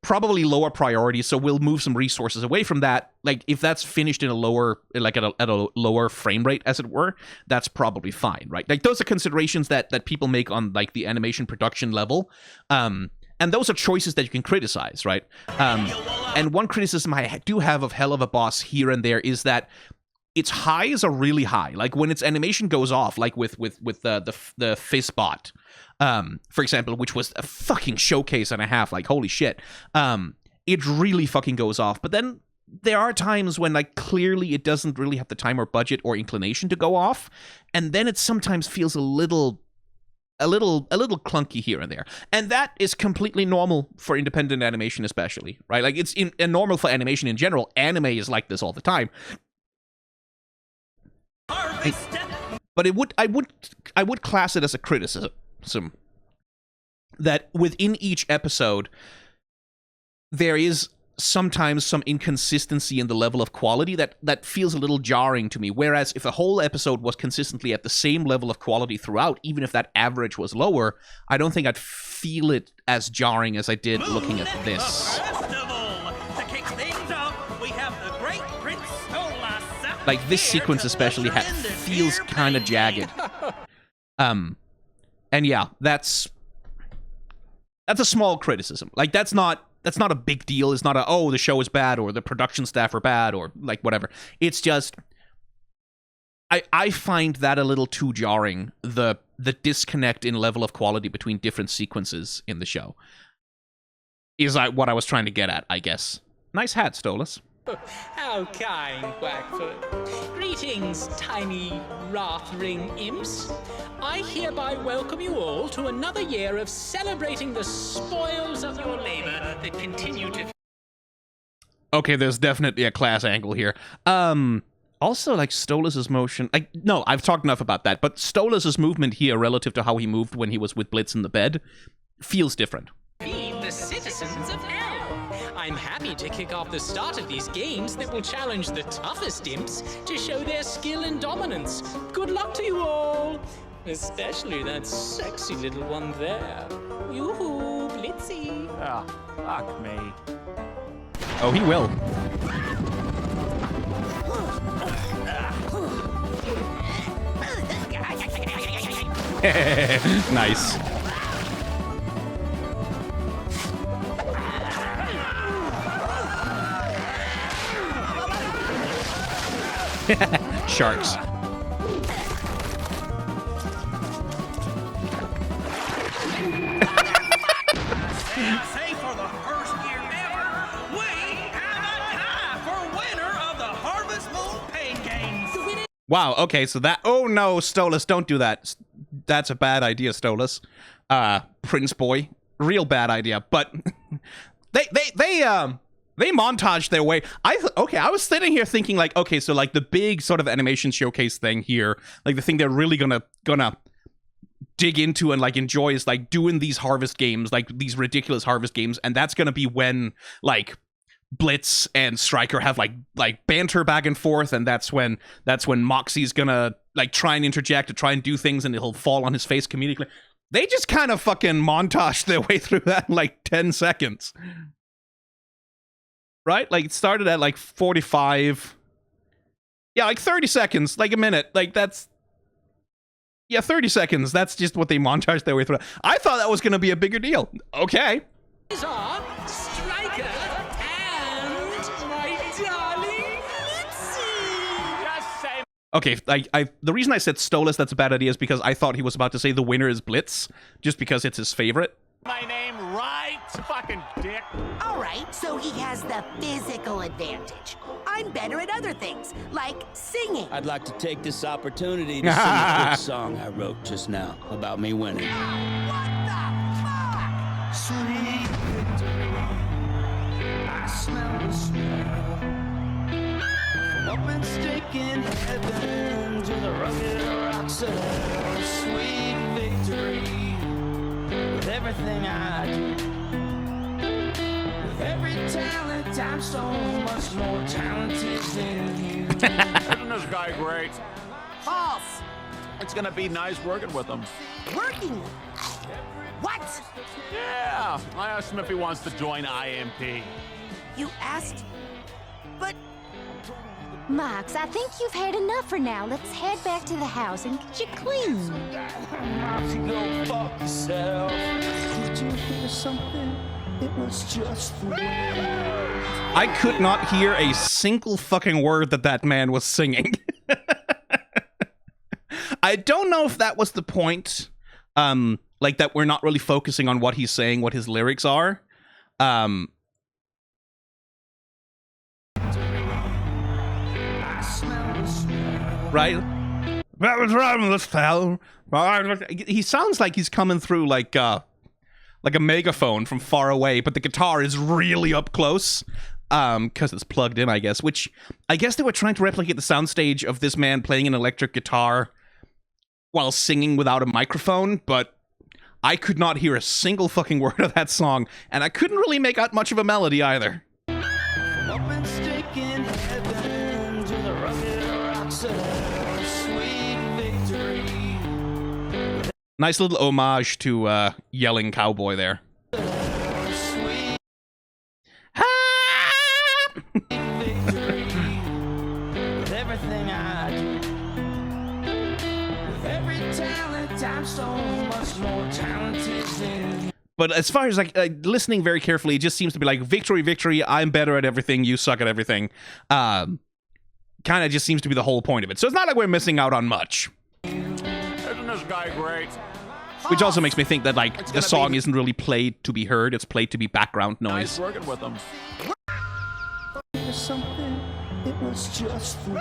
probably lower priority. So we'll move some resources away from that. Like, if that's finished in a lower, like at a lower frame rate, as it were, that's probably fine, right? Like, those are considerations that people make on like the animation production level. And those are choices that you can criticize, right? And one criticism I do have of Helluva Boss here and there is that its highs are really high. Like, when its animation goes off, like with the Fizzbot, for example, which was a fucking showcase and a half, like, holy shit. It really fucking goes off. But then there are times when, like, clearly it doesn't really have the time or budget or inclination to go off. And then it sometimes feels a little clunky here and there. And that is completely normal for independent animation, especially, right? Like, it's normal for animation in general. Anime is like this all the time. But I would class it as a criticism that within each episode there is sometimes some inconsistency in the level of quality that feels a little jarring to me. Whereas if a whole episode was consistently at the same level of quality throughout, even if that average was lower, I don't think I'd feel it as jarring as I did looking at this. To kick things off, we have the great Prince Stolas. Like this sequence especially feels kind of jagged. And yeah, that's a small criticism. Like that's not a big deal. It's not the show is bad or the production staff are bad or like whatever. It's just I find that a little too jarring, the disconnect in level of quality between different sequences in the show. Is what I was trying to get at, I guess. Nice hat, Stolas. How kind, Blackfoot. Greetings, tiny Wrathring imps. I hereby welcome you all to another year of celebrating the spoils of your labor that continue to... Okay, there's definitely a class angle here. Also, like, Stolas' motion... No, I've talked enough about that, but Stolas' movement here relative to how he moved when he was with Blitz in the bed feels different. Feed the citizens of hell. I'm happy to kick off the start of these games that will challenge the toughest imps to show their skill and dominance. Good luck to you all. Especially that sexy little one there. Yoo-hoo, Blitzy. Ah, fuck me. Oh, he will. Nice. Sharks. Say for the first year ever, we have a tie for winner of the Harvest Moon Pain Games. Wow, okay, so that... Oh no, Stolas, don't do that. That's a bad idea, Stolas. Prince Boy. Real bad idea, but... They montaged their way. I was sitting here thinking like, okay, so like the big sort of animation showcase thing here, like the thing they're really gonna dig into and like enjoy is like doing these harvest games, like these ridiculous harvest games, and that's gonna be when like Blitz and Stryker have like banter back and forth, and that's when Moxxie's gonna like try and interject to try and do things, and he'll fall on his face comedically. They just kind of fucking montaged their way through that in like 10 seconds. Right? Like, it started at, like, 45. Yeah, like, 30 seconds. Like, a minute. Like, that's... Yeah, 30 seconds. That's just what they montaged their way through. I thought that was going to be a bigger deal. Okay. These are Stryker and my darling Blitzy. Okay, the reason I said Stolas, that's a bad idea, is because I thought he was about to say the winner is Blitz, just because it's his favorite. My name right, fucking dick. All right, so he has the physical advantage. I'm better at other things, like singing. I'd like to take this opportunity to sing a quick song I wrote just now about me winning. What the fuck? Sweet victory, I smell the snow. From up and stick in heaven to the rugged rocks of hell. Sweet victory. With everything I do, with every talent, I'm so much more talented than you. Isn't this guy great? False. It's gonna be nice working with him. Working. What? Yeah, I asked him if he wants to join IMP. You asked? But... Mox, I think you've had enough for now. Let's head back to the house and get you clean. Moxie, go fuck yourself. Did you hear something? It was just the wind. I could not hear a single fucking word that man was singing. I don't know if that was the point, like that we're not really focusing on what he's saying, what his lyrics are. Right? He sounds like he's coming through like a megaphone from far away, but the guitar is really up close. Because it's plugged in, I guess. Which I guess they were trying to replicate the soundstage of this man playing an electric guitar while singing without a microphone, but I could not hear a single fucking word of that song, and I couldn't really make out much of a melody either. Up and stick in heaven to the rugged rocks of hell, sweet victory. Nice little homage to yelling cowboy there. Sweet victory. With everything I do, with every talent, I'm so much more talented than you. But as far as like listening very carefully, it just seems to be like victory, victory. I'm better at everything. You suck at everything. Kind of just seems to be the whole point of it. So it's not like we're missing out on much. Isn't this guy great? Which also makes me think that like the song isn't really played to be heard. It's played to be background noise. Nice working with him. There's something, it was just the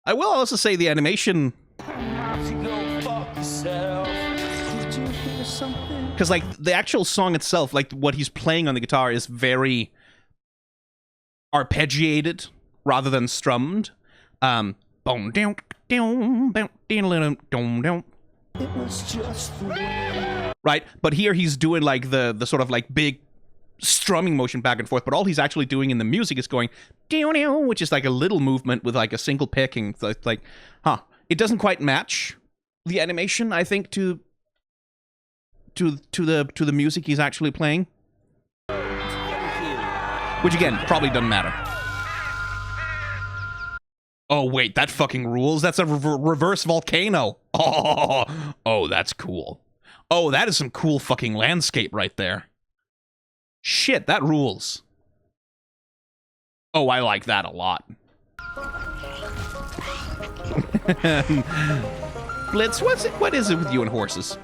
I will also say the animation, go fuck yourself. Did you hear something? because like the actual song itself, like what he's playing on the guitar is very arpeggiated rather than strummed. Boom, down, down, down, down, down. It was just Right, but here he's doing like the sort of like big strumming motion back and forth, but all he's actually doing in the music is going down, down, which is like a little movement with like a single picking. So it's like, it doesn't quite match the animation, I think, to the music he's actually playing. Which again, probably doesn't matter. Oh wait, that fucking rules. That's a reverse volcano. Oh, that's cool. Oh, that is some cool fucking landscape right there. Shit, that rules. Oh, I like that a lot. Blitz, what is it with you and horses?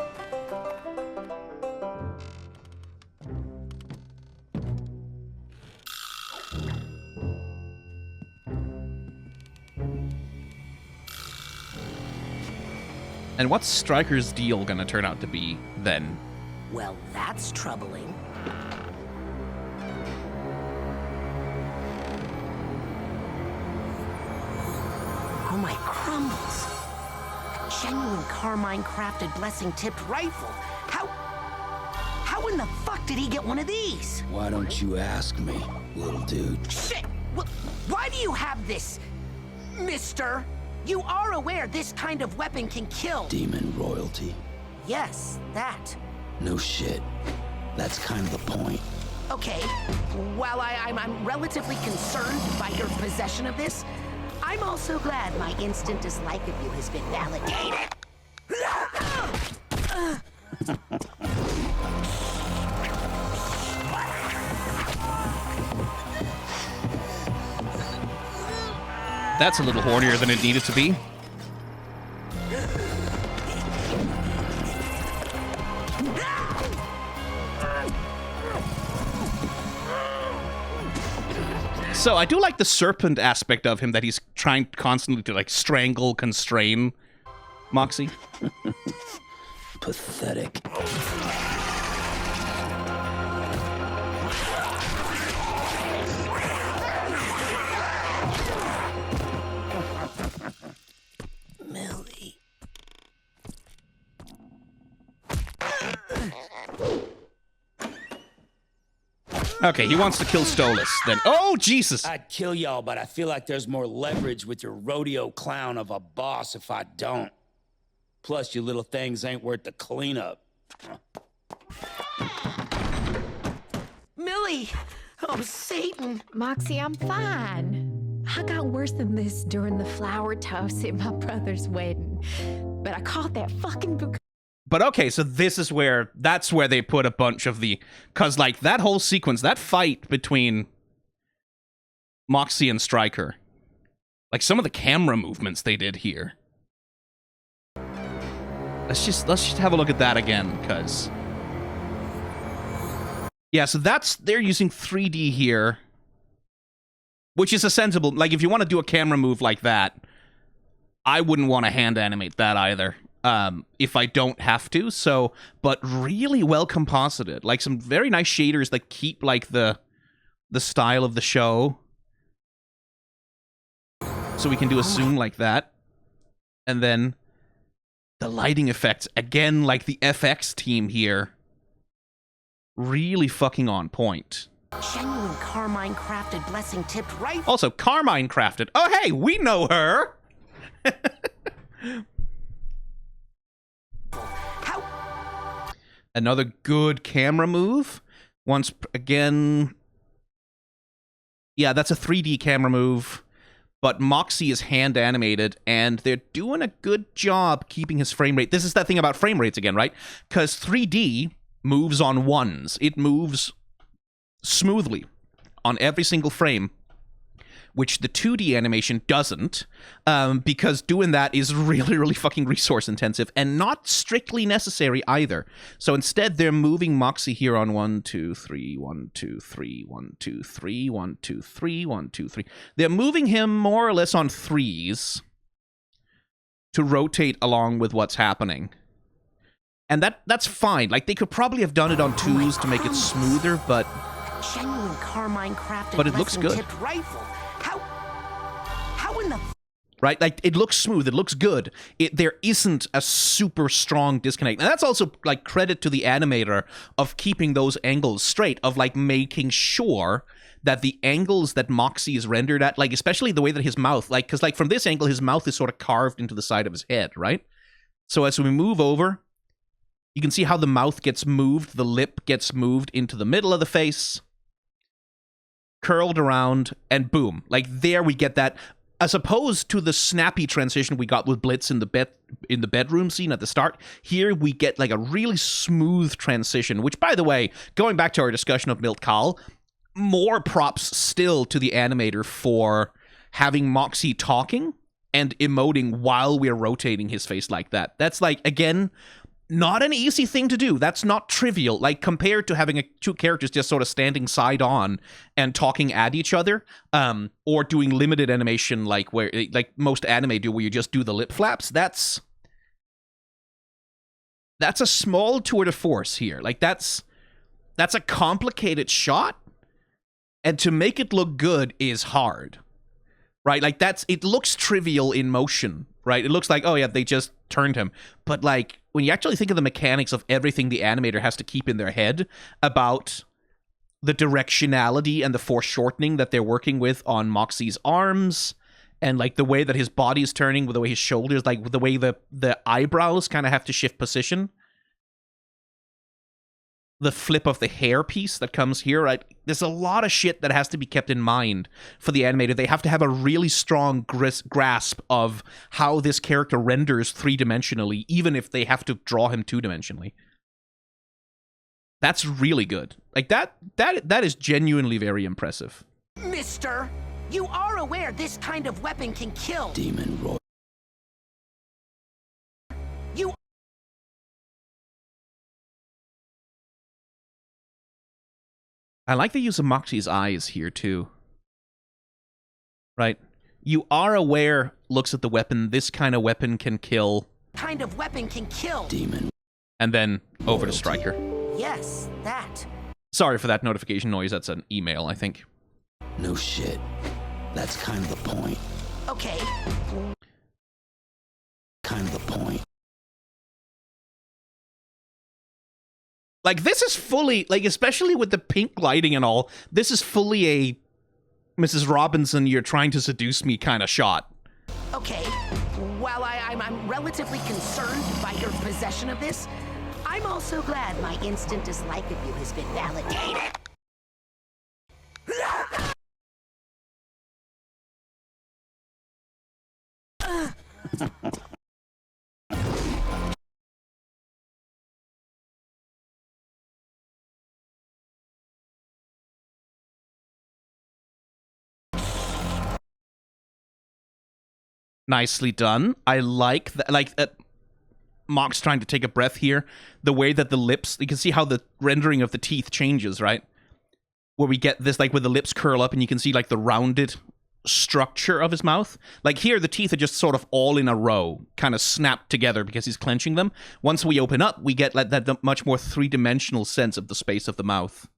And what's Stryker's deal gonna turn out to be then? Well, that's troubling. Oh my crumbles. A genuine Carmine-crafted blessing-tipped rifle. How in the fuck did he get one of these? Why don't you ask me, little dude? Shit! Why do you have this, mister? You are aware this kind of weapon can kill. Demon royalty? Yes, that. No shit. That's kind of the point. Okay, while I'm relatively concerned by your possession of this, I'm also glad my instant dislike of you has been validated. That's a little hornier than it needed to be. So I do like the serpent aspect of him, that he's trying constantly to like strangle, constrain Moxxie. Pathetic. Millie. Okay, he wants to kill Stolas. Then, oh Jesus! I'd kill y'all, but I feel like there's more leverage with your rodeo clown of a boss if I don't. Plus, you little things ain't worth the cleanup. Millie! Oh, Satan! Moxxie, I'm fine. I got worse than this during the flower toss at my brother's wedding. But I caught that fucking book. But okay, so that's where they put a bunch of the, cause like that whole sequence, that fight between Moxxie and Stryker, like some of the camera movements they did here. Let's just have a look at that again, cause yeah, so they're using 3D here, which is a sensible, like if you want to do a camera move like that, I wouldn't want to hand animate that either. If I don't have to, so, but really well composited, like some very nice shaders that keep like the style of the show, so we can do a zoom like that. And then the lighting effects, again, like the FX team here, really fucking on point. Genuine Carmine crafted blessing tipped rifle. Also, Carmine crafted. Oh, hey, we know her. Another good camera move. Once again, yeah, that's a 3D camera move. But Moxxie is hand animated, and they're doing a good job keeping his frame rate. This is that thing about frame rates again, right? Because 3D moves on ones. It moves smoothly on every single frame, which the 2D animation doesn't, because doing that is really, really fucking resource intensive and not strictly necessary either. So instead, they're moving Moxxie here on 1, 2, 3, 1, 2, 3, 1, 2, 3, 1, 2, 3, 1, 2, 3. They're moving him more or less on 3s to rotate along with what's happening. And that's fine. Like, they could probably have done it on 2s to make it smoother, but... Genuine Carmine crafted But it looks good. tipped rifle. How in the... Right? Like, it looks smooth. It looks good. There isn't a super strong disconnect. And that's also, like, credit to the animator of keeping those angles straight, of, like, making sure that the angles that Moxxie is rendered at, like, especially the way that his mouth, like, because, like, from this angle, his mouth is sort of carved into the side of his head, right? So as we move over, you can see how the mouth gets moved, the lip gets moved into the middle of the face, curled around, and boom. Like, there we get that, as opposed to the snappy transition we got with Blitz in the bedroom scene at the start. Here we get like a really smooth transition, which, by the way, going back to our discussion of Milt Kahl, more props still to the animator for having Moxxie talking and emoting while we're rotating his face like that. That's, like, again, not an easy thing to do. That's not trivial. Like, compared to having two characters just sort of standing side on and talking at each other, or doing limited animation like most anime do, where you just do the lip flaps. That's a small tour de force here. Like, that's a complicated shot, and to make it look good is hard. Right? Like, it looks trivial in motion, right? It looks like, oh yeah, they just turned him. But, like, when you actually think of the mechanics of everything the animator has to keep in their head about the directionality and the foreshortening that they're working with on Moxxie's arms, and, like, the way that his body is turning, with the way his shoulders, like, the way the eyebrows kind of have to shift position, the flip of the hair piece that comes here, right? There's a lot of shit that has to be kept in mind for the animator. They have to have a really strong grasp of how this character renders three-dimensionally, even if they have to draw him two-dimensionally. That's really good. Like, that is genuinely very impressive. Mister, you are aware this kind of weapon can kill. Demon Roy. You... I like the use of Moxxie's eyes here, too. Right? You are aware, looks at the weapon, this kind of weapon can kill. Kind of weapon can kill. Demon. And then over to Stryker. Yes, that. Sorry for that notification noise. That's an email, I think. No shit. That's kind of the point. Okay. Kind of the point. Like, this is fully, like, especially with the pink lighting and all, this is fully a Mrs. Robinson, you're trying to seduce me kind of shot. Okay. While I'm relatively concerned by your possession of this, I'm also glad my instant dislike of you has been validated. Nicely done. I like that. Like, Mox trying to take a breath here. The way that the lips, you can see how the rendering of the teeth changes, right? Where we get this, like, where the lips curl up and you can see, like, the rounded structure of his mouth. Like, here, the teeth are just sort of all in a row, kind of snapped together because he's clenching them. Once we open up, we get, like, that much more three-dimensional sense of the space of the mouth.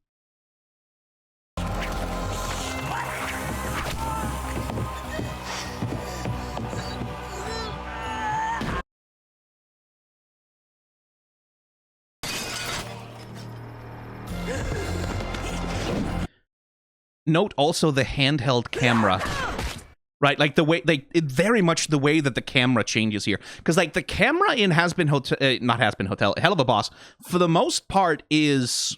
note also the handheld camera. Right, like the way, very much the way that the camera changes here. Because, like, the camera in Helluva Boss, for the most part, is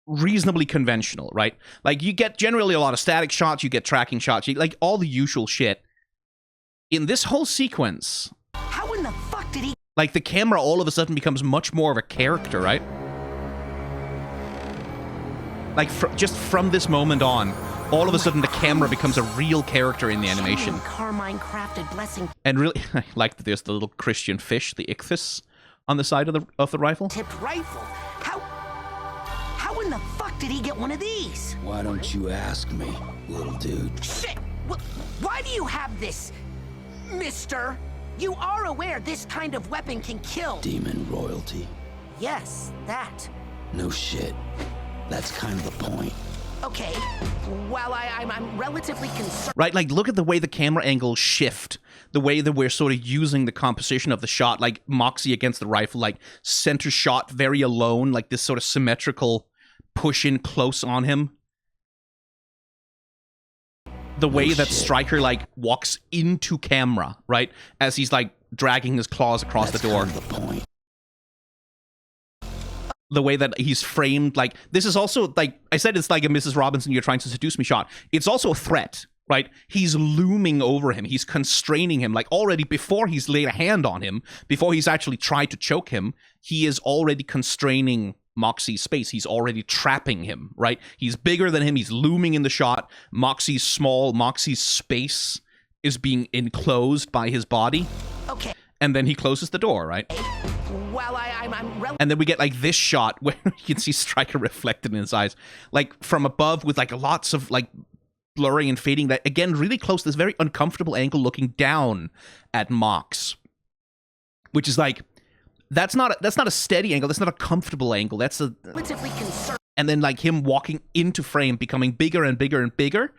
reasonably conventional, right? Like, you get generally a lot of static shots, you get tracking shots, like, all the usual shit. In this whole sequence... How in the fuck did he... Like, the camera all of a sudden becomes much more of a character, right? Like, just from this moment on... all of a sudden, the camera becomes a real character in the animation. Carmine-crafted blessing. And really, I like that there's the little Christian fish, the ichthys, on the side of the rifle. Tipped rifle. How in the fuck did he get one of these? Why don't you ask me, little dude? Shit! Why do you have this, mister? You are aware this kind of weapon can kill. Demon royalty. Yes, that. No shit. That's kind of the point. Okay, well, I'm relatively concerned. Right, like, look at the way the camera angles shift. The way that we're sort of using the composition of the shot, like Moxxie against the rifle, like center shot, very alone, like this sort of symmetrical push in close on him. The way that Stryker, like, walks into camera, right, as he's, like, dragging his claws across the door. That's kind of the point. The way that he's framed, like, this is also, like, I said it's like a Mrs. Robinson, you're trying to seduce me shot. It's also a threat, right? He's looming over him. He's constraining him. Like, already before he's laid a hand on him, before he's actually tried to choke him, he is already constraining Moxxie's space. He's already trapping him, right? He's bigger than him. He's looming in the shot. Moxxie's small. Moxxie's space is being enclosed by his body. Okay. And then he closes the door, right? Well, and then we get, like, this shot where you can see Stryker reflected in his eyes, like, from above with, like, lots of, like, blurring and fading. That, again, really close, this very uncomfortable angle looking down at Mox. Which is, like, that's not a steady angle. That's not a comfortable angle. That's a... And then, like, him walking into frame, becoming bigger and bigger and bigger,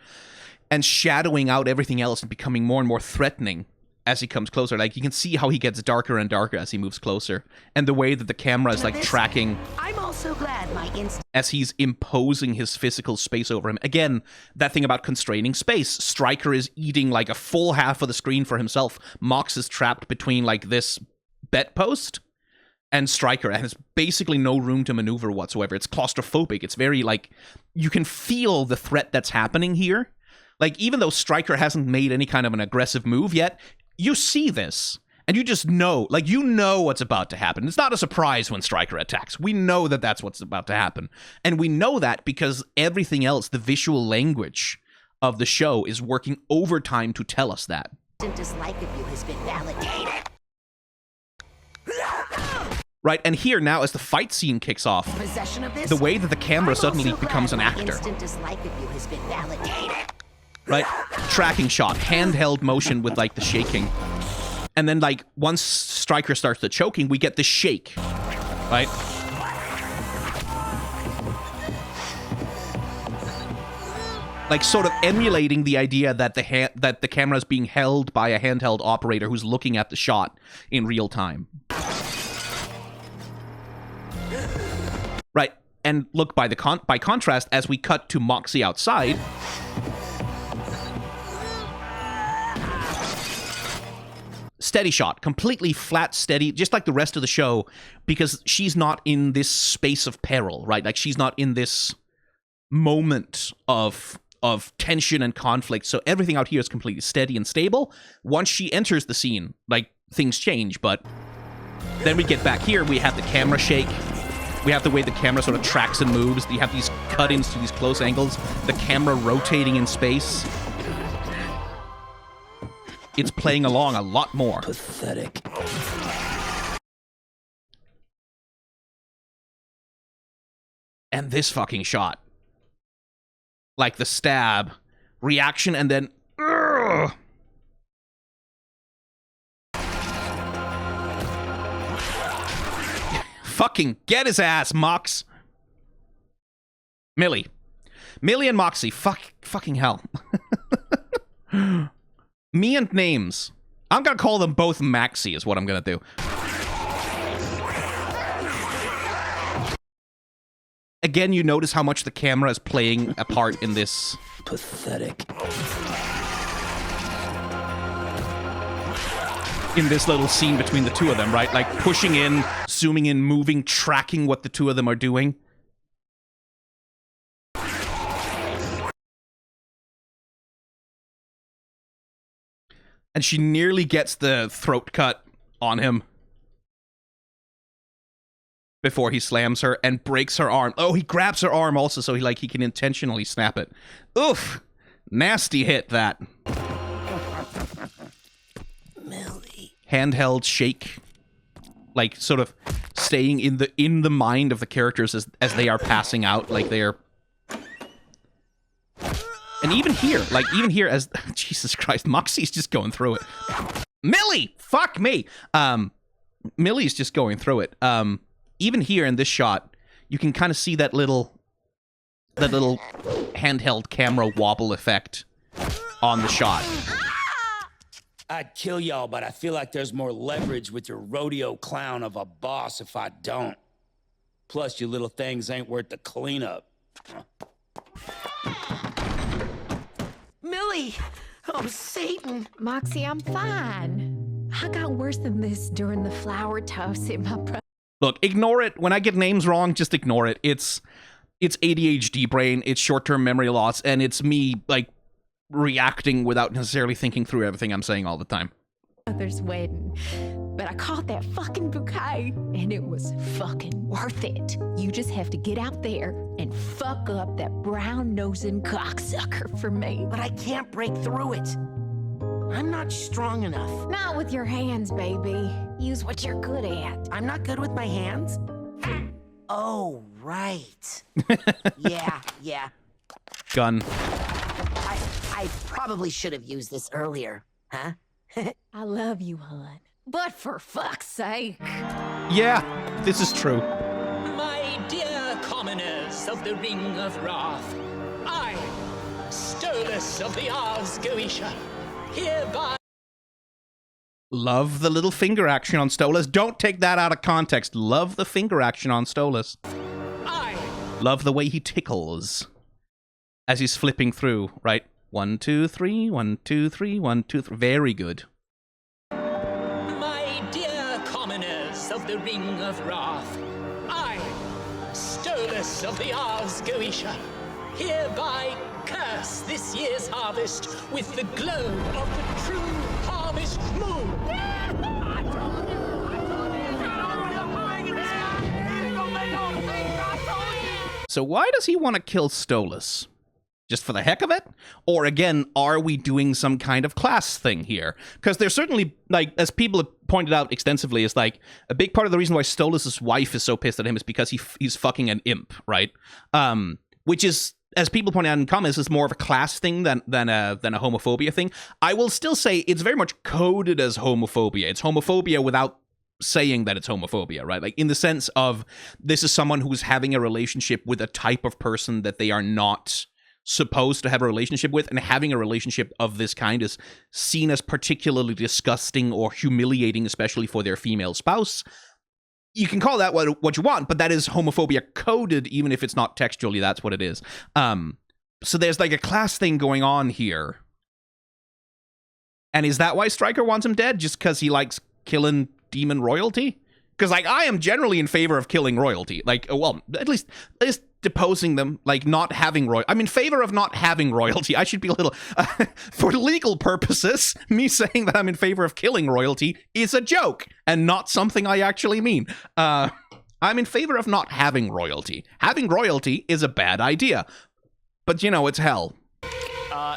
and shadowing out everything else and becoming more and more threatening as he comes closer. Like, you can see how he gets darker and darker as he moves closer. And the way that the camera is, like, tracking... I'm also glad my instinct... As he's imposing his physical space over him. Again, that thing about constraining space. Stryker is eating, like, a full half of the screen for himself. Mox is trapped between, like, this bedpost and Stryker, and has basically no room to maneuver whatsoever. It's claustrophobic. It's very, like... You can feel the threat that's happening here. Like, even though Stryker hasn't made any kind of an aggressive move yet... You see this, and you just know, like, you know what's about to happen. It's not a surprise when Stryker attacks. We know that that's what's about to happen. And we know that because everything else, the visual language of the show, is working overtime to tell us that. Dislike of you has been validated. Right, and here now, as the fight scene kicks off, the way that the camera suddenly becomes an actor. Dislike of you has been validated. Right? Tracking shot, handheld motion with, like, the shaking. And then, like, once Stryker starts the choking, we get the shake. Right? Like, sort of emulating the idea that the camera is being held by a handheld operator who's looking at the shot in real time. Right? And look, by contrast, as we cut to Moxxie outside... Steady shot, completely flat, steady, just like the rest of the show, because she's not in this space of peril, right? Like, she's not in this moment of tension and conflict, so everything out here is completely steady and stable. Once she enters the scene, like, things change, but then we get back here, we have the camera shake, we have the way the camera sort of tracks and moves, you have these cut-ins to these close angles, the camera rotating in space. It's playing along a lot more. Pathetic. And this fucking shot. Like the stab, reaction, and then... Fucking get his ass, Mox. Millie and Moxxie. Fucking hell. Me and names. I'm gonna call them both Maxie is what I'm gonna do. again, you notice how much the camera is playing a part in this. Pathetic. In this little scene between the two of them, right? Like pushing in, zooming in, moving, tracking what the two of them are doing. And she nearly gets the throat cut on him before he slams her and breaks her arm. Oh, he grabs her arm also so he can intentionally snap it. Oof. Nasty hit, that. Handheld shake, like sort of staying in the mind of the characters as they are passing out, like they are. And even here as Jesus Christ, Moxxie's just going through it. Millie, fuck me. Millie's just going through it. Even here in this shot, you can kind of see that little handheld camera wobble effect on the shot. I'd kill y'all, but I feel like there's more leverage with your rodeo clown of a boss if I don't. Plus, you little things ain't worth the cleanup. Millie! Oh, Satan! Moxxie, I'm fine. I got worse than this during the flower toss in my Look, ignore it. When I get names wrong, just ignore it. It's ADHD brain, it's short-term memory loss, and it's me, like, reacting without necessarily thinking through everything I'm saying all the time. brother's wedding. But I caught that fucking bouquet, and it was fucking worth it. You just have to get out there and fuck up that brown-nosing cocksucker for me. But I can't break through it. I'm not strong enough. Not with your hands, baby. Use what you're good at. I'm not good with my hands? Oh, right. Yeah. Gun. I probably should have used this earlier, huh? I love you, hon. But for fuck's sake. Yeah, this is true. My dear commoners of the Ring of Wrath, I, Stolas of the Ars Goetia, hereby... Love the little finger action on Stolas. Don't take that out of context. Love the finger action on Stolas. Love the way he tickles as he's flipping through, right? 1, 2, 3, 1, 2, 3, 1, 2, 3. Very good. My dear commoners of the Ring of Wrath, I, Stolas of the Ars Goetia, hereby curse this year's harvest with the glow of the true harvest moon. So why does he want to kill Stolas? Just for the heck of it? Or again, are we doing some kind of class thing here? Because there's certainly, like, as people have pointed out extensively, is like, a big part of the reason why Stolas' wife is so pissed at him is because he's fucking an imp, right? Which is, as people point out in comments, is more of a class thing than a homophobia thing. I will still say it's very much coded as homophobia. It's homophobia without saying that it's homophobia, right? Like, in the sense of, this is someone who's having a relationship with a type of person that they are not supposed to have a relationship with, and having a relationship of this kind is seen as particularly disgusting or humiliating, especially for their female spouse. You can call that what you want, but that is homophobia coded, even if it's not textually, that's what it is. So there's like a class thing going on here. And is that why Stryker wants him dead? Just because he likes killing demon royalty? Because, like, I am generally in favor of killing royalty. Like, well, at least deposing them, like, not having royalty. I'm in favor of not having royalty. I should be a little... for legal purposes, me saying that I'm in favor of killing royalty is a joke, and not something I actually mean. I'm in favor of not having royalty. Having royalty is a bad idea. But, you know, it's hell.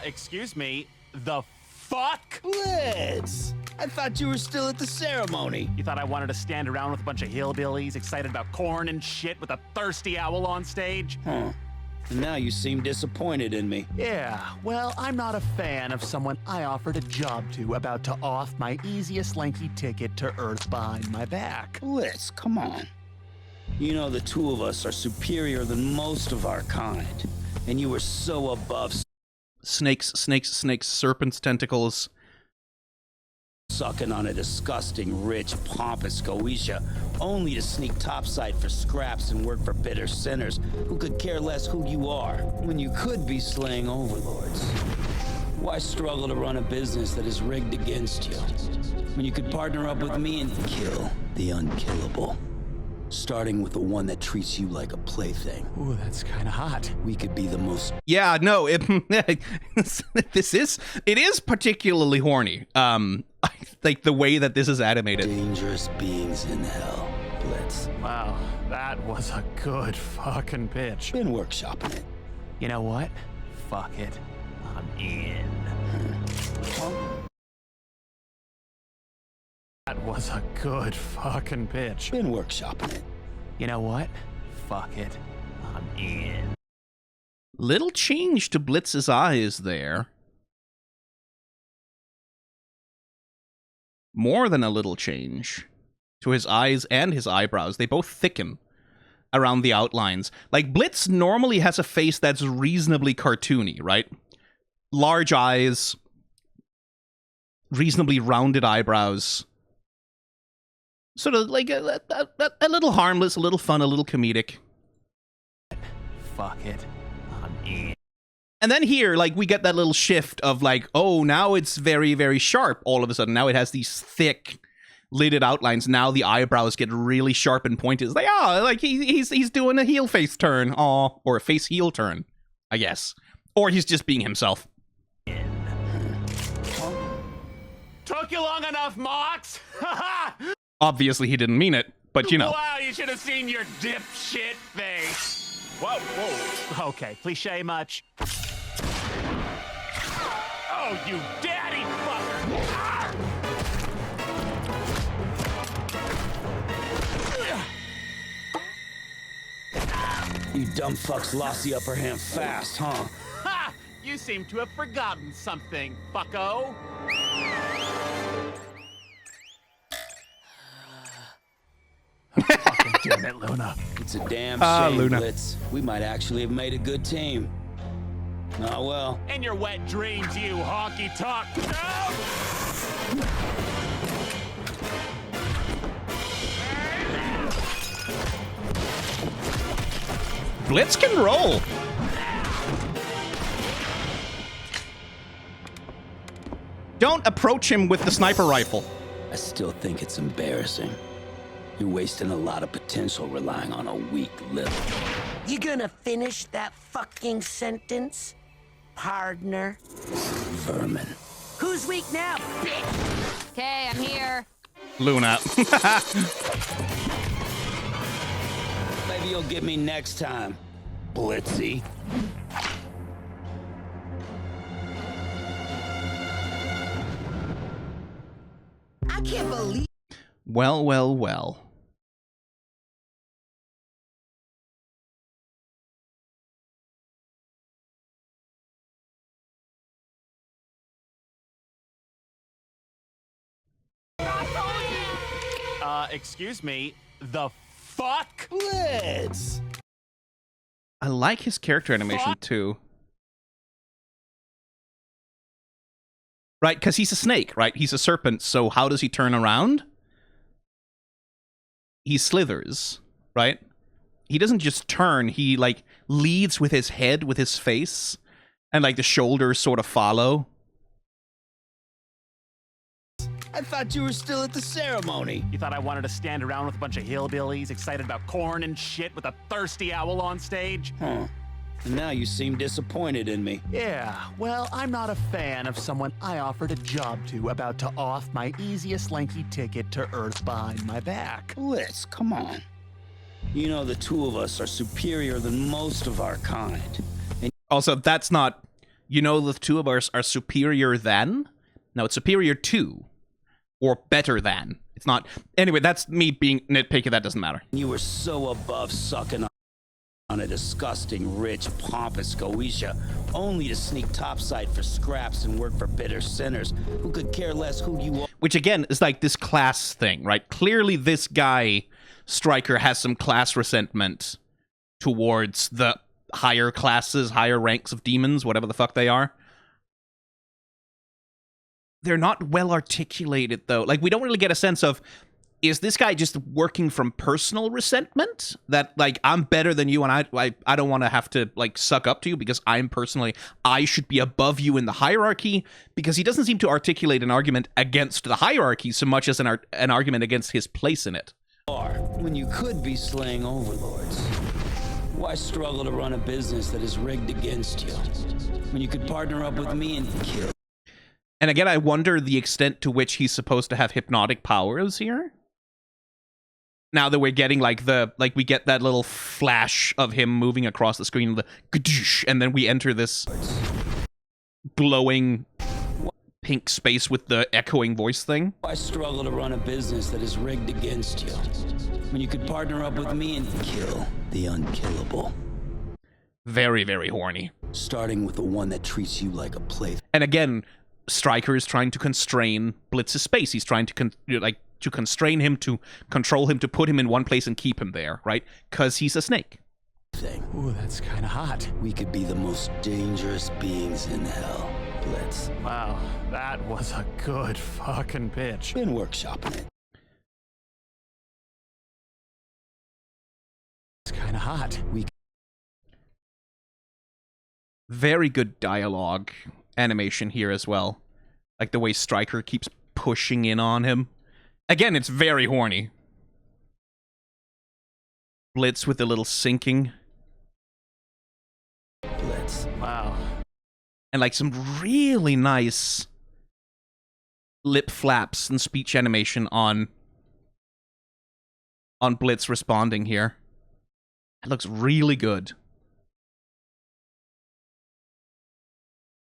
Excuse me, the fuck? Let's. I thought you were still at the ceremony. You thought I wanted to stand around with a bunch of hillbillies excited about corn and shit with a thirsty owl on stage? Huh. And now you seem disappointed in me. Yeah, well, I'm not a fan of someone I offered a job to about to off my easiest lanky ticket to Earth behind my back. Let's, come on. You know the two of us are superior than most of our kind. And you were so above... Snakes, serpents, tentacles. Sucking on a disgusting, rich, pompous Goetia, only to sneak topside for scraps and work for bitter sinners who could care less who you are, when you could be slaying overlords. Why struggle to run a business that is rigged against you, when you could partner up with me and kill the unkillable? Starting with the one that treats you like a plaything. Ooh, that's kind of hot. We could be the most... Yeah, no, it is particularly horny. Like the way that this is animated. Dangerous beings in hell, Blitz. Wow, that was a good fucking pitch. Been workshopping it. You know what? Fuck it. I'm in. That was a good fucking pitch. Been workshopping it. You know what? Fuck it. I'm in. Little change to Blitz's eyes there. More than a little change to his eyes and his eyebrows. They both thicken around the outlines. Like, Blitz normally has a face that's reasonably cartoony, right? Large eyes, reasonably rounded eyebrows. Sort of like a little harmless, a little fun, a little comedic. Fuck it. I'm in. And then here, like, we get that little shift of, like, oh, now it's very, very sharp all of a sudden. Now it has these thick, lidded outlines. Now the eyebrows get really sharp and pointed. It's like, oh, like, he's doing a heel face turn. Aw. Or a face heel turn, I guess. Or he's just being himself. Took you long enough, Mox! Obviously, he didn't mean it, but you know. Wow, you should have seen your dipshit face. Whoa, whoa. Okay, cliche much. Oh, you daddy fucker! You dumb fucks lost the upper hand fast, huh? Ha! You seem to have forgotten something, bucko. Fucking damn it, Luna. It's a damn shame, Luna. Blitz. We might actually have made a good team. Oh, well. In your wet dreams, you honky-tonk. Blitz can roll. Don't approach him with the sniper rifle. I still think it's embarrassing. You're wasting a lot of potential relying on a weak liver. You gonna finish that fucking sentence, partner? Vermin. Who's weak now, bitch? Okay, I'm here. Luna. Maybe you'll get me next time, Blitzy. I can't believe. Well, well, well. Excuse me, the fuck? Blitz! I like his character animation, too. Right, because he's a snake, right? He's a serpent, so how does he turn around? He slithers, right? He doesn't just turn, he, like, leads with his head, with his face, and, like, the shoulders sort of follow. I thought you were still at the ceremony. You thought I wanted to stand around with a bunch of hillbillies excited about corn and shit with a thirsty owl on stage? Huh. And now you seem disappointed in me. Yeah, well, I'm not a fan of someone I offered a job to about to off my easiest lanky ticket to Earth behind my back. Blitz, come on. You know the two of us are superior than most of our kind. And Also, that's not, you know, the two of us are superior than? No, it's superior to. Or better than. It's not. Anyway, that's me being nitpicky. That doesn't matter. you were so above sucking on a disgusting, rich, pompous Goetia, only to sneak topside for scraps and work for bitter sinners who could care less who you are. Which, again, is like this class thing, right? Clearly, this guy, Stryker, has some class resentment towards the higher classes, higher ranks of demons, whatever the fuck they are. they're not well articulated, though. Like, we don't really get a sense of, is this guy just working from personal resentment? That, like, I'm better than you, and I don't want to have to, like, suck up to you because I should be above you in the hierarchy, because he doesn't seem to articulate an argument against the hierarchy so much as an argument against his place in it. When you could be slaying overlords. Why struggle to run a business that is rigged against you? When you could partner up with me and kill. And again, I wonder the extent to which he's supposed to have hypnotic powers here. Now that we're getting we get that little flash of him moving across the screen, and then we enter this glowing pink space with the echoing voice thing. Why struggle to run a business that is rigged against you? When you could partner up with me and kill the unkillable. Very, very horny. Starting with the one that treats you like a plaything. And again, Stryker is trying to constrain Blitz's space. He's trying to constrain him, to control him, to put him in one place and keep him there, right? Because he's a snake. Ooh, that's kind of hot. We could be the most dangerous beings in hell, Blitz. Wow, that was a good fucking pitch. Been workshopping it. It's kind of hot. Very good dialogue animation here as well. Like the way Stryker keeps pushing in on him. Again, it's very horny. Blitz with a little sinking. Blitz. Wow. And like some really nice lip flaps and speech animation on Blitz responding here. It looks really good.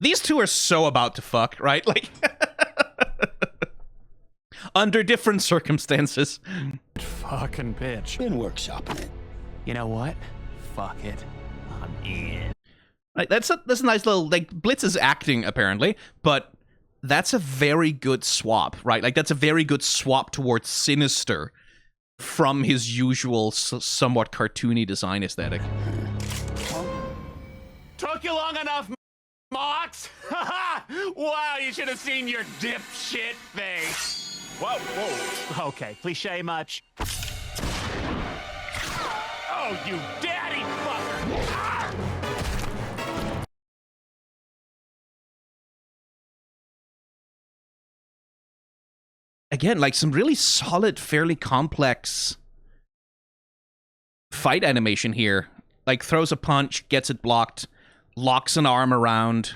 These two are so about to fuck, right? Like, under different circumstances. Fucking bitch. Been workshopping it. You know what? Fuck it. I'm in. Right, that's a nice little, like, Blitz is acting, apparently, but that's a very good swap, right? Like, that's a very good swap towards sinister from his usual somewhat cartoony design aesthetic. Took you long enough, Mox! Wow, you should have seen your dipshit face. Whoa, whoa. Okay, cliche much. Oh, you daddy fucker! Ah! Again, like some really solid, fairly complex fight animation here. Like, throws a punch, gets it blocked, locks an arm around,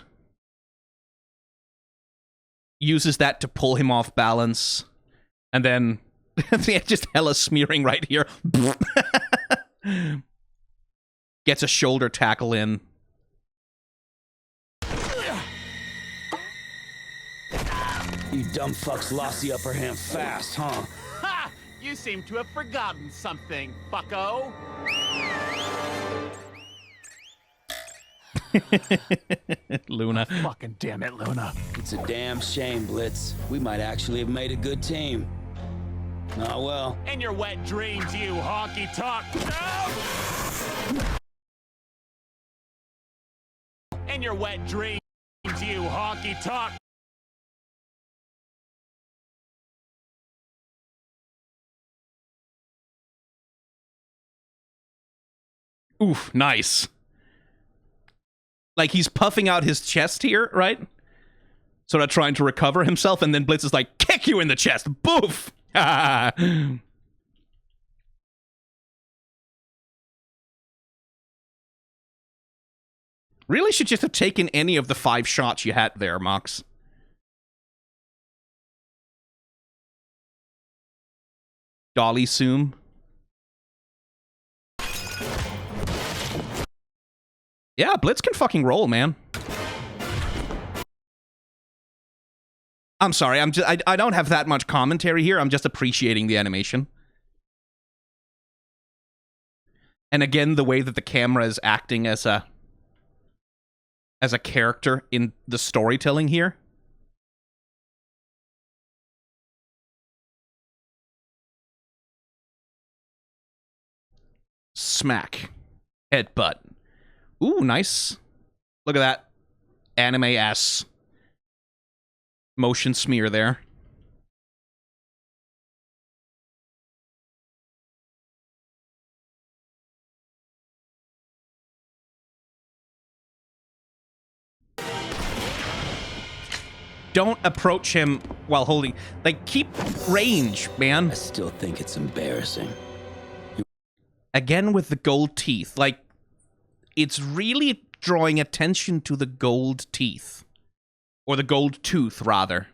uses that to pull him off balance, and then just hella smearing right here. Gets a shoulder tackle in. You dumb fucks lost the upper hand fast, huh? Ha! You seem to have forgotten something, bucko. Luna. Oh, fucking damn it, Luna. It's a damn shame, Blitz. We might actually have made a good team. Oh, well. In your wet dreams, you honky tonk. No! In your wet dreams, you honky tonk. Oof, nice. Like, he's puffing out his chest here, right? Sort of trying to recover himself, and then Blitz is like, kick you in the chest! Boof! Really should just have taken any of the 5 shots you had there, Mox. Dolly Soom. Yeah, Blitz can fucking roll, man. I'm sorry, I don't have that much commentary here. I'm just appreciating the animation. And again, the way that the camera is acting as a character in the storytelling here. Smack. Headbutt. Ooh, nice. Look at that. Anime-ass motion smear there. Don't approach him while holding... Like, keep range, man. I still think it's embarrassing. Again with the gold teeth. Like, it's really drawing attention to the gold teeth. Or the gold tooth, rather.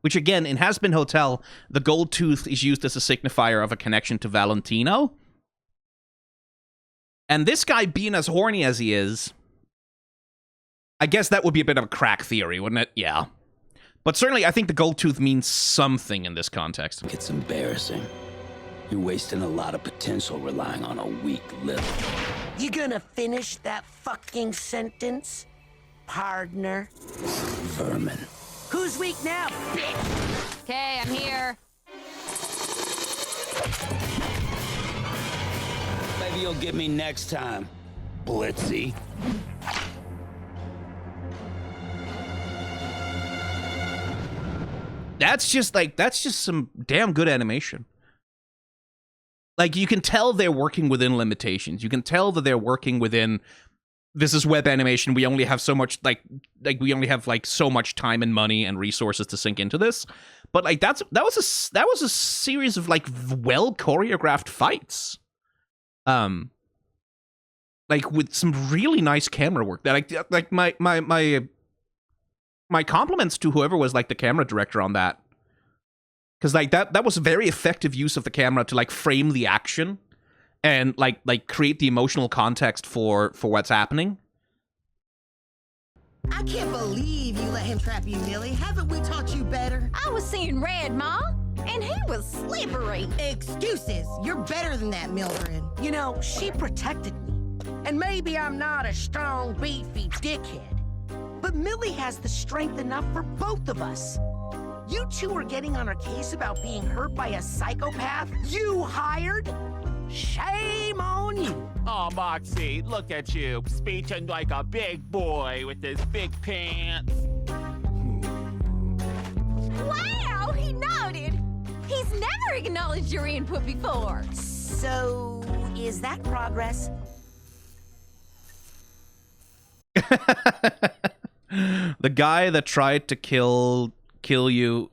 Which, again, in Has Been Hotel, the gold tooth is used as a signifier of a connection to Valentino. And this guy, being as horny as he is... I guess that would be a bit of a crack theory, wouldn't it? Yeah. But certainly, I think the gold tooth means something in this context. It's embarrassing. You're wasting a lot of potential relying on a weak lip. You gonna finish that fucking sentence, partner? Vermin. Who's weak now, bitch? Okay, I'm here. Maybe you'll get me next time, Blitzy. That's just some damn good animation. Like, you can tell they're working within limitations. You can tell that they're working within, this is web animation, we only have so much, like we only have, like, so much time and money and resources to sink into this. But, like, that was a series of, like, well-choreographed fights. Like, with some really nice camera work. That, like my compliments to whoever was, like, the camera director on that. Because, like, that was a very effective use of the camera to, like, frame the action and, like create the emotional context for what's happening. I can't believe you let him trap you, Millie. Haven't we taught you better? I was seeing red, Ma, and he was slippery. Excuses. You're better than that, Mildred. You know, she protected me. And maybe I'm not a strong, beefy dickhead. But Millie has the strength enough for both of us. You two are getting on her case about being hurt by a psychopath you hired? Shame on you. Oh, Moxxie, look at you, speeching like a big boy with his big pants. Wow, he nodded. He's never acknowledged your input before. So, is that progress? The guy that tried to kill you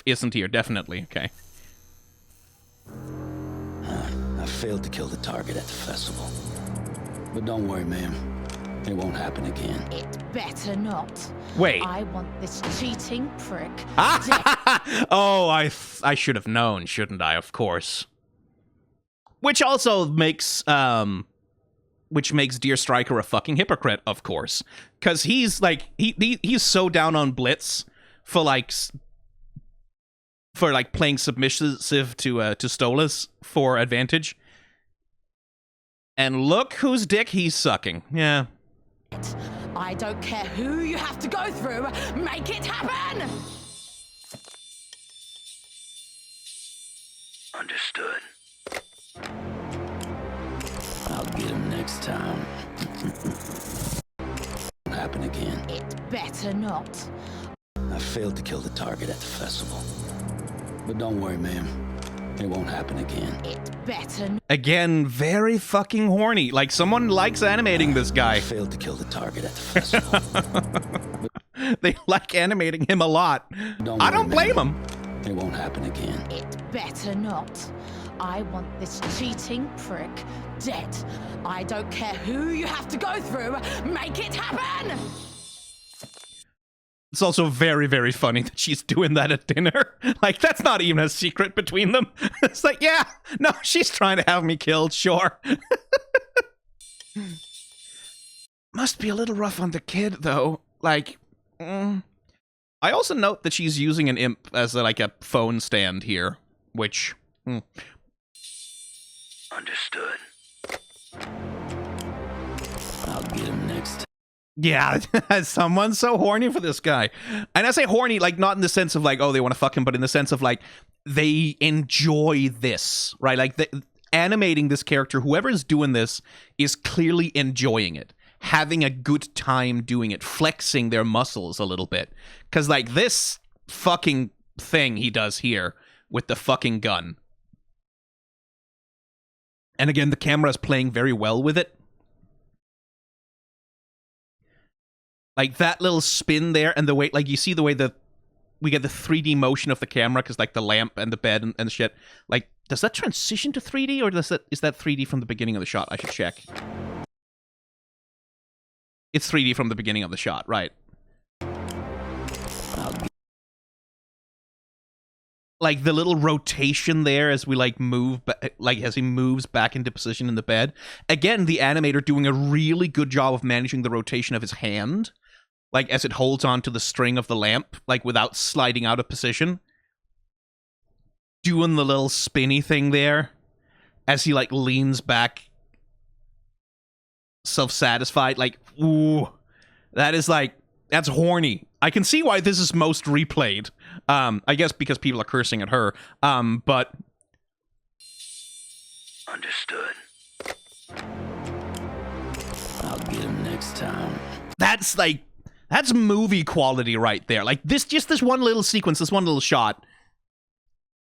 isn't here, definitely. Okay. I failed to kill the target at the festival. But don't worry, ma'am. It won't happen again. It better not. Wait. I want this cheating prick. Oh, I should have known, shouldn't I? Of course. Which also makes Dear Striker a fucking hypocrite, of course, because he's like he's so down on Blitz for playing submissive to Stolas for advantage, and look whose dick he's sucking. Yeah. I don't care who you have to go through. Make it happen. Understood. I'll get him next time. Won't happen again. It better not. I failed to kill the target at the festival. But don't worry, ma'am. It won't happen again. It better not. Again, very fucking horny. Like, someone likes animating this guy. I failed to kill the target at the festival. They like animating him a lot. I don't blame him. It won't happen again. It better not. I want this cheating prick dead. I don't care who you have to go through. Make it happen. It's also very, very funny that she's doing that at dinner. Like, that's not even a secret between them. It's like, yeah, no, she's trying to have me killed, sure. Must be a little rough on the kid, though. Like, I also note that she's using an imp as like a phone stand here, which... Understood. I'll get him next. Yeah, someone's so horny for this guy. And I say horny, like, not in the sense of, like, oh, they want to fuck him, but in the sense of, like, they enjoy this, right? Like, animating this character, whoever's doing this is clearly enjoying it. having a good time doing it, flexing their muscles a little bit. Because, like, this fucking thing he does here with the fucking gun. And again, the camera is playing very well with it. Like, that little spin there, and the way, like, you see the way we get the 3D motion of the camera, because, like, the lamp and the bed and the shit. Like, does that transition to 3D, or is that 3D from the beginning of the shot? I should check. It's 3D from the beginning of the shot, right. Like, the little rotation there as we, like, move, like, as he moves back into position in the bed. Again, the animator doing a really good job of managing the rotation of his hand. Like, as it holds onto the string of the lamp, like, without sliding out of position. Doing the little spinny thing there. As he, like, leans back. Self-satisfied. Like, ooh. That is, like, that's horny. I can see why this is most replayed. I guess because people are cursing at her. But... Understood. I'll get him next time. That's, like... That's movie quality right there. Like, this one little sequence, this one little shot.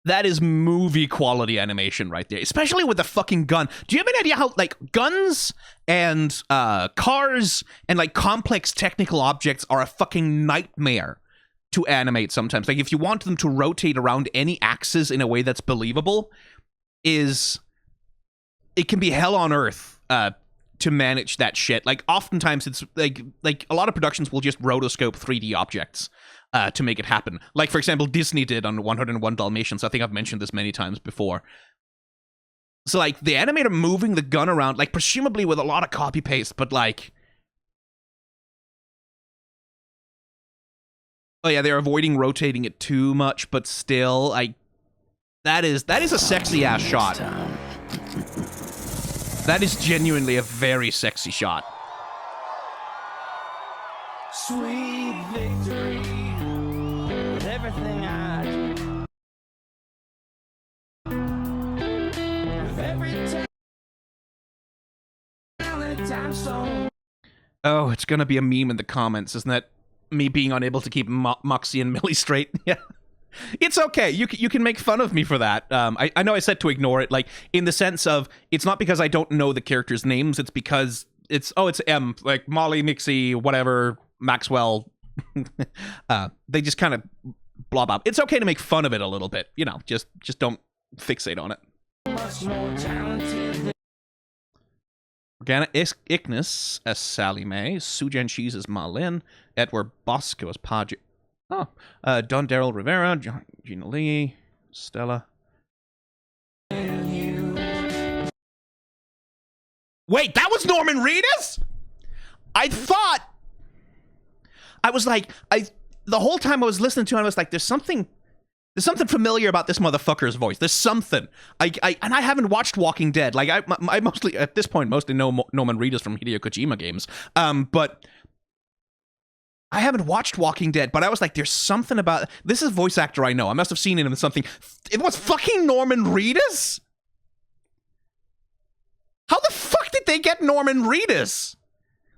That is movie quality animation right there. Especially with the fucking gun. Do you have any idea how, like, guns and cars and, like, complex technical objects are a fucking nightmare to animate sometimes? Like, if you want them to rotate around any axis in a way that's believable, it can be hell on earth to manage that shit. Like, oftentimes it's like a lot of productions will just rotoscope 3D objects to make it happen. Like, for example, Disney did on 101 Dalmatians. I think I've mentioned this many times before. So, like, the animator moving the gun around, like, presumably with a lot of copy paste, but, like, oh yeah, they're avoiding rotating it too much, but still, like, that is a sexy ass shot. That is genuinely a very sexy shot. Sweet victory with everything I do. With every time zone. Oh, it's gonna be a meme in the comments, isn't it? Me being unable to keep Moxxie and Millie straight. Yeah. It's okay. You can make fun of me for that. I know I said to ignore it, like, in the sense of, it's not because I don't know the characters' names, it's because it's M, like, Molly, Mixie, whatever, Maxwell. They just kind of blob up. It's okay to make fun of it a little bit, you know, just don't fixate on it. Much more talented. Organa Ignis as Sally Mae, Sujan Cheese as Ma Lin, Edward Bosco as Padre. Oh, Don Daryl Rivera, Gina Lee, Stella. Wait, that was Norman Reedus? I thought... I was like, the whole time I was listening to it, I was like, there's something familiar about this motherfucker's voice. There's something. And I haven't watched Walking Dead. Like, I mostly, at this point, mostly know Norman Reedus from Hideo Kojima games. But... I haven't watched Walking Dead, but I was like, there's something about... This is a voice actor I know. I must have seen it in something. It was fucking Norman Reedus? How the fuck did they get Norman Reedus?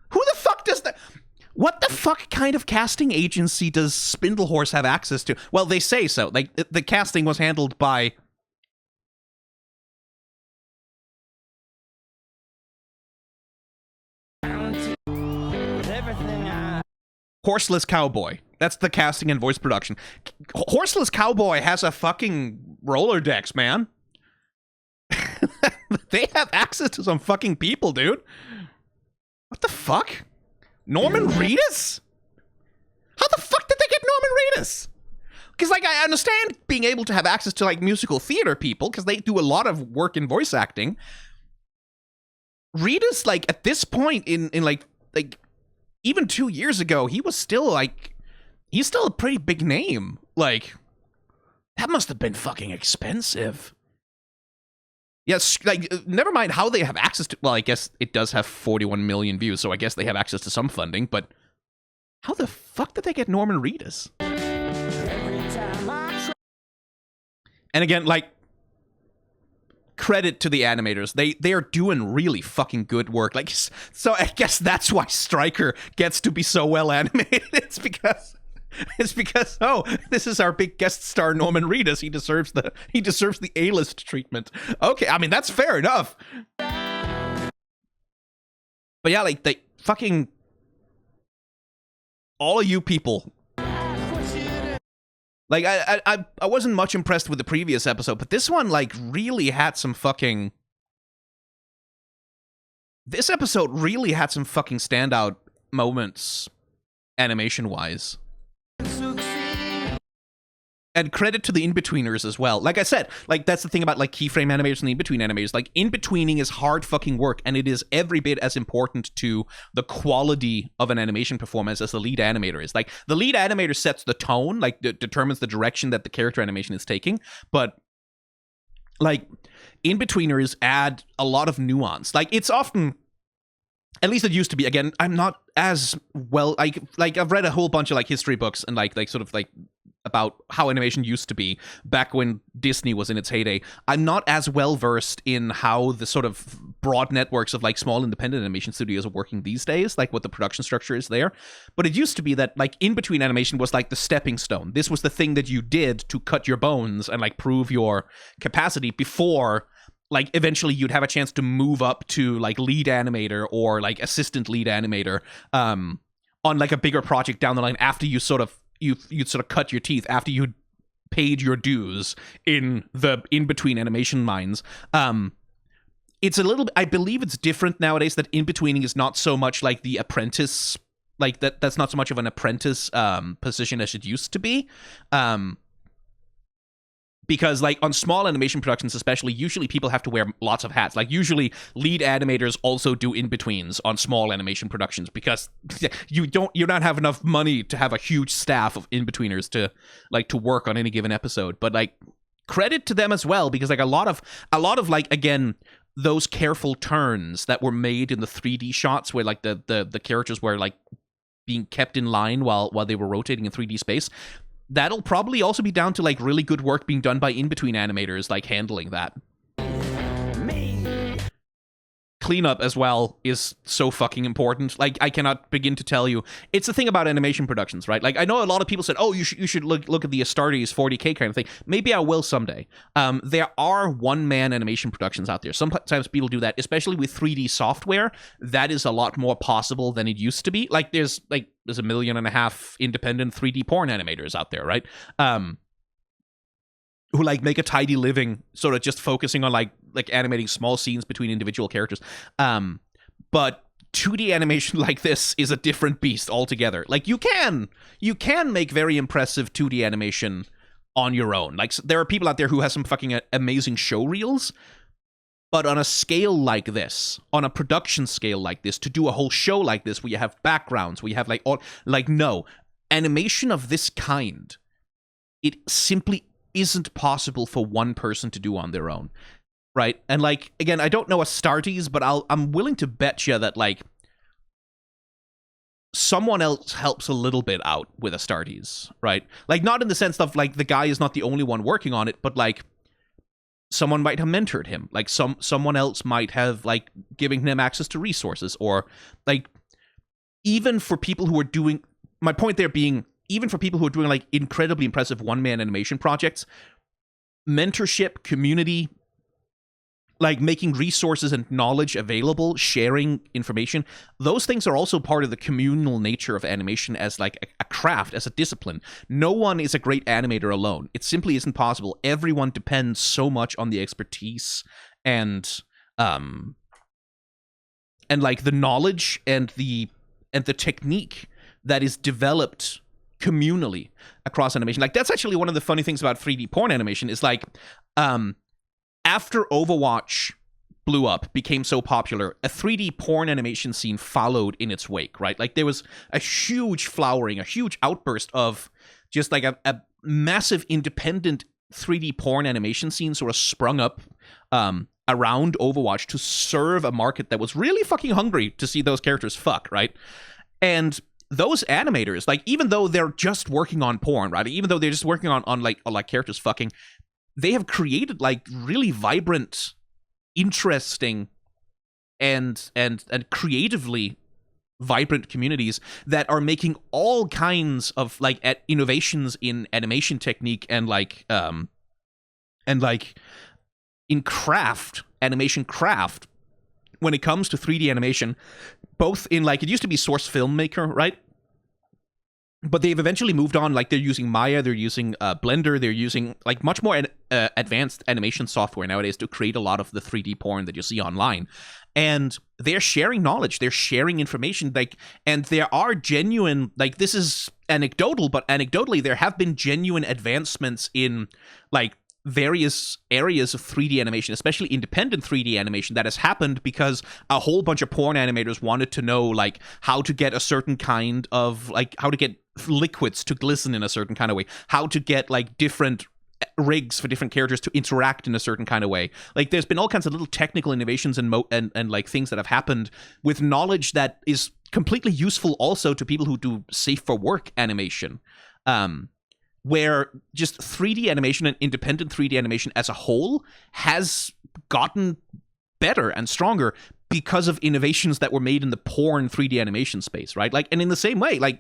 Who the fuck does that... What the fuck kind of casting agency does Spindlehorse have access to? Well, they say so. Like, the casting was handled by... Horseless Cowboy. That's the casting and voice production. Horseless Cowboy has a fucking Rolodex, man. They have access to some fucking people, dude. What the fuck? Norman Reedus? How the fuck did they get Norman Reedus? Because, like, I understand being able to have access to, like, musical theater people, because they do a lot of work in voice acting. Reedus, like, at this point in like, even 2 years ago, he was still, like, he's still a pretty big name. Like, that must have been fucking expensive. Yes, like, never mind how they have access to, well, I guess it does have 41 million views, so I guess they have access to some funding, but how the fuck did they get Norman Reedus? And again, like, credit to the animators. They are doing really fucking good work. Like, so I guess that's why Stryker gets to be so well animated. It's because oh, this is our big guest star Norman Reedus. He deserves the A-list treatment. Okay, I mean that's fair enough. But yeah, like they fucking all of you people. Like I wasn't much impressed with the previous episode, but this one like really had some fucking. This episode really had some fucking standout moments, animation-wise. And credit to the in-betweeners as well. Like I said, like that's the thing about like keyframe animators and the in-between animators. Like in-betweening is hard fucking work, and it is every bit as important to the quality of an animation performance as the lead animator is. Like the lead animator sets the tone, like determines the direction that the character animation is taking, but like in-betweeners add a lot of nuance. Like it's often, at least it used to be. Again, I'm not as well. Like I've read a whole bunch of like history books and like sort of like about how animation used to be back when Disney was in its heyday. I'm not as well versed in how the sort of broad networks of like small independent animation studios are working these days, like what the production structure is there. But it used to be that like in between animation was like the stepping stone. This was the thing that you did to cut your bones and like prove your capacity before like eventually you'd have a chance to move up to like lead animator or like assistant lead animator on like a bigger project down the line after you sort of you'd sort of cut your teeth, after you'd paid your dues in the in-between animation mines. It's a little, I believe it's different nowadays, that in-betweening is not so much like the apprentice, like that's not so much of an apprentice position as it used to be. Because like on small animation productions especially, usually people have to wear lots of hats. Like usually lead animators also do in-betweens on small animation productions because you don't have enough money to have a huge staff of in-betweeners to like to work on any given episode. But like credit to them as well, because like a lot of like, again, those careful turns that were made in the 3D shots where like the characters were like being kept in line while they were rotating in 3D space. That'll probably also be down to like really good work being done by in-between animators, like handling that. Cleanup as well is so fucking important. Like I cannot begin to tell you. It's the thing about animation productions, right? Like I know a lot of people said, "Oh, you should look at the Astartes 40K kind of thing." Maybe I will someday. There are one-man animation productions out there. Sometimes people do that, especially with 3D software. That is a lot more possible than it used to be. Like there's 1.5 million independent 3D porn animators out there, right? Who like make a tidy living sort of just focusing on like animating small scenes between individual characters. But 2D animation like this is a different beast altogether. Like you can make very impressive 2D animation on your own. Like there are people out there who have some fucking amazing show reels, but on a scale like this, on a production scale like this, to do a whole show like this where you have backgrounds, where you have no animation of this kind, it simply isn't possible for one person to do on their own, right? And like again, I don't know Astartes, but I'm willing to bet you that like someone else helps a little bit out with Astartes, right? Like not in the sense of like the guy is not the only one working on it, but like someone might have mentored him, like someone else might have like giving him access to resources, or like even for people who are doing, my point there being, even for people who are doing like incredibly impressive one-man animation projects, mentorship, community, like making resources and knowledge available, sharing information, those things are also part of the communal nature of animation as like a craft, as a discipline. No one is a great animator alone. It simply isn't possible. Everyone depends so much on the expertise and like the knowledge and the technique that is developed communally across animation. Like that's actually one of the funny things about 3D porn animation is like after Overwatch blew up, became so popular, a 3D porn animation scene followed in its wake, right? Like there was a huge flowering, a huge outburst of just like a massive independent 3D porn animation scene sort of sprung up around Overwatch to serve a market that was really fucking hungry to see those characters fuck, right? And those animators, like even though they're just working on porn, right? Even though they're just working on characters fucking, they have created like really vibrant interesting and creatively vibrant communities that are making all kinds of like innovations in animation technique and in animation craft when it comes to 3D animation, both in like, it used to be Source Filmmaker, right? But they've eventually moved on. Like, they're using Maya, they're using Blender, they're using like much more advanced animation software nowadays to create a lot of the 3D porn that you see online. And they're sharing knowledge, they're sharing information, like, and there are genuine, like, this is anecdotal, but anecdotally there have been genuine advancements in like various areas of 3D animation, especially independent 3D animation, that has happened because a whole bunch of porn animators wanted to know like how to get a certain kind of like, how to get liquids to glisten in a certain kind of way, how to get like different rigs for different characters to interact in a certain kind of way. Like, there's been all kinds of little technical innovations and like things that have happened with knowledge that is completely useful also to people who do safe for work animation, where just 3D animation and independent 3D animation as a whole has gotten better and stronger because of innovations that were made in the porn 3D animation space, right? Like, and in the same way, like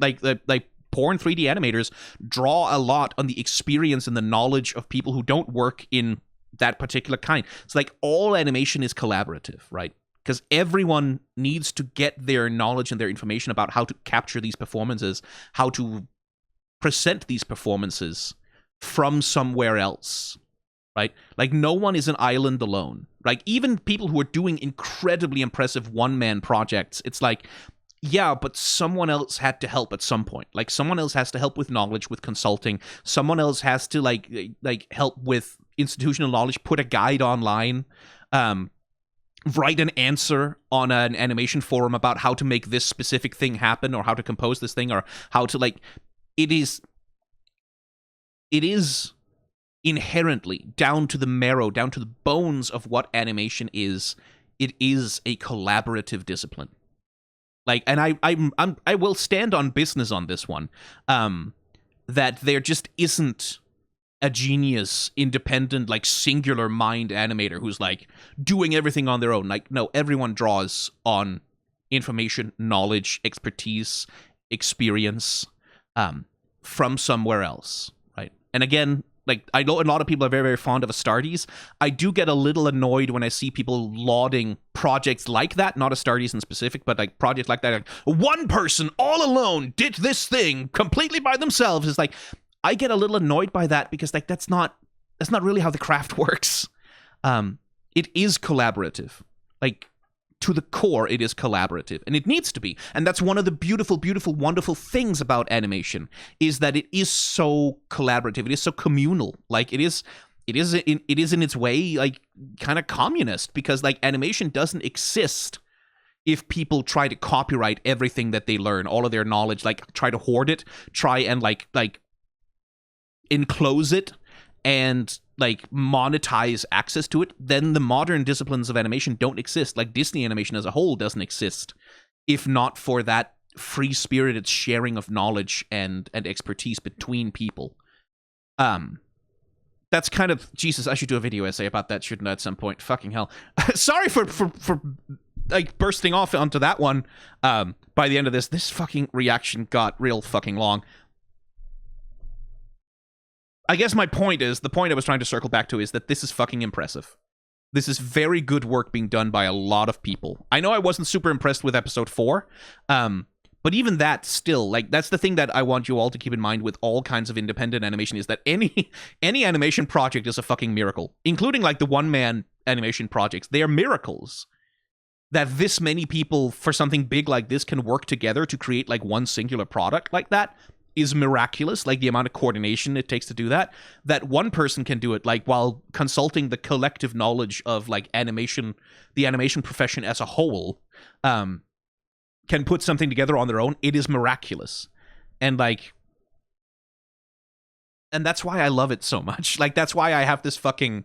porn 3D animators draw a lot on the experience and the knowledge of people who don't work in that particular kind. It's like all animation is collaborative, right? Because everyone needs to get their knowledge and their information about how to capture these performances, how to present these performances from somewhere else, right? Like, no one is an island alone. Like, even people who are doing incredibly impressive one-man projects, it's like, yeah, but someone else had to help at some point. Like, someone else has to help with knowledge, with consulting. Someone else has to like help with institutional knowledge, put a guide online, write an answer on an animation forum about how to make this specific thing happen, or how to compose this thing, or how to like. It is inherently, down to the marrow, down to the bones of what animation is. It is a collaborative discipline. Like, and I will stand on business on this one, that there just isn't a genius, independent, like singular mind animator who's like doing everything on their own. Like, no, everyone draws on information, knowledge, expertise, experience, from somewhere else, right? And again, like, I know a lot of people are very, very fond of Astartes. I do get a little annoyed when I see people lauding projects like that, not Astartes in specific, but like projects like that. Like, one person all alone did this thing completely by themselves. It's like, I get a little annoyed by that because like that's not really how the craft works. It is collaborative. Like, to the core, it is collaborative, and it needs to be. And that's one of the beautiful, beautiful, wonderful things about animation, is that it is so collaborative. It is so communal. Like, it is in its way, like, kind of communist, because like animation doesn't exist if people try to copyright everything that they learn, all of their knowledge, like try to hoard it, try and like enclose it, and like monetize access to it, then the modern disciplines of animation don't exist. Like, Disney animation as a whole doesn't exist if not for that free-spirited sharing of knowledge and expertise between people. That's kind of, Jesus, I should do a video essay about that, shouldn't I, at some point? Fucking hell. Sorry for like bursting off onto that one. By the end of this fucking reaction got real fucking long. I guess the point I was trying to circle back to is that this is fucking impressive. This is very good work being done by a lot of people. I know I wasn't super impressed with episode 4, but even that still, like, that's the thing that I want you all to keep in mind with all kinds of independent animation, is that any animation project is a fucking miracle, including like the one-man animation projects. They are miracles. That this many people for something big like this can work together to create like one singular product like that is miraculous. Like, the amount of coordination it takes to do that one person can do it, like, while consulting the collective knowledge of like animation, the animation profession as a whole, can put something together on their own. It is miraculous. And like, and that's why I love it so much. Like, that's why I have this fucking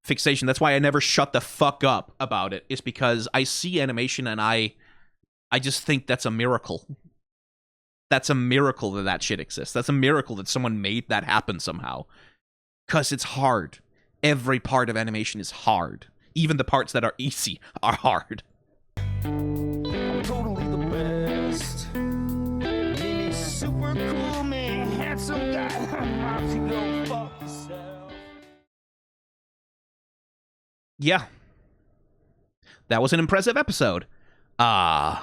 fixation. That's why I never shut the fuck up about it, is because I see animation and I just think that's a miracle. That's a miracle that shit exists. That's a miracle that someone made that happen somehow. Because it's hard. Every part of animation is hard. Even the parts that are easy are hard. I'm totally the best. Me, super cool, man, handsome guy. Why don't you go fuck yourself? Yeah. That was an impressive episode. Bye.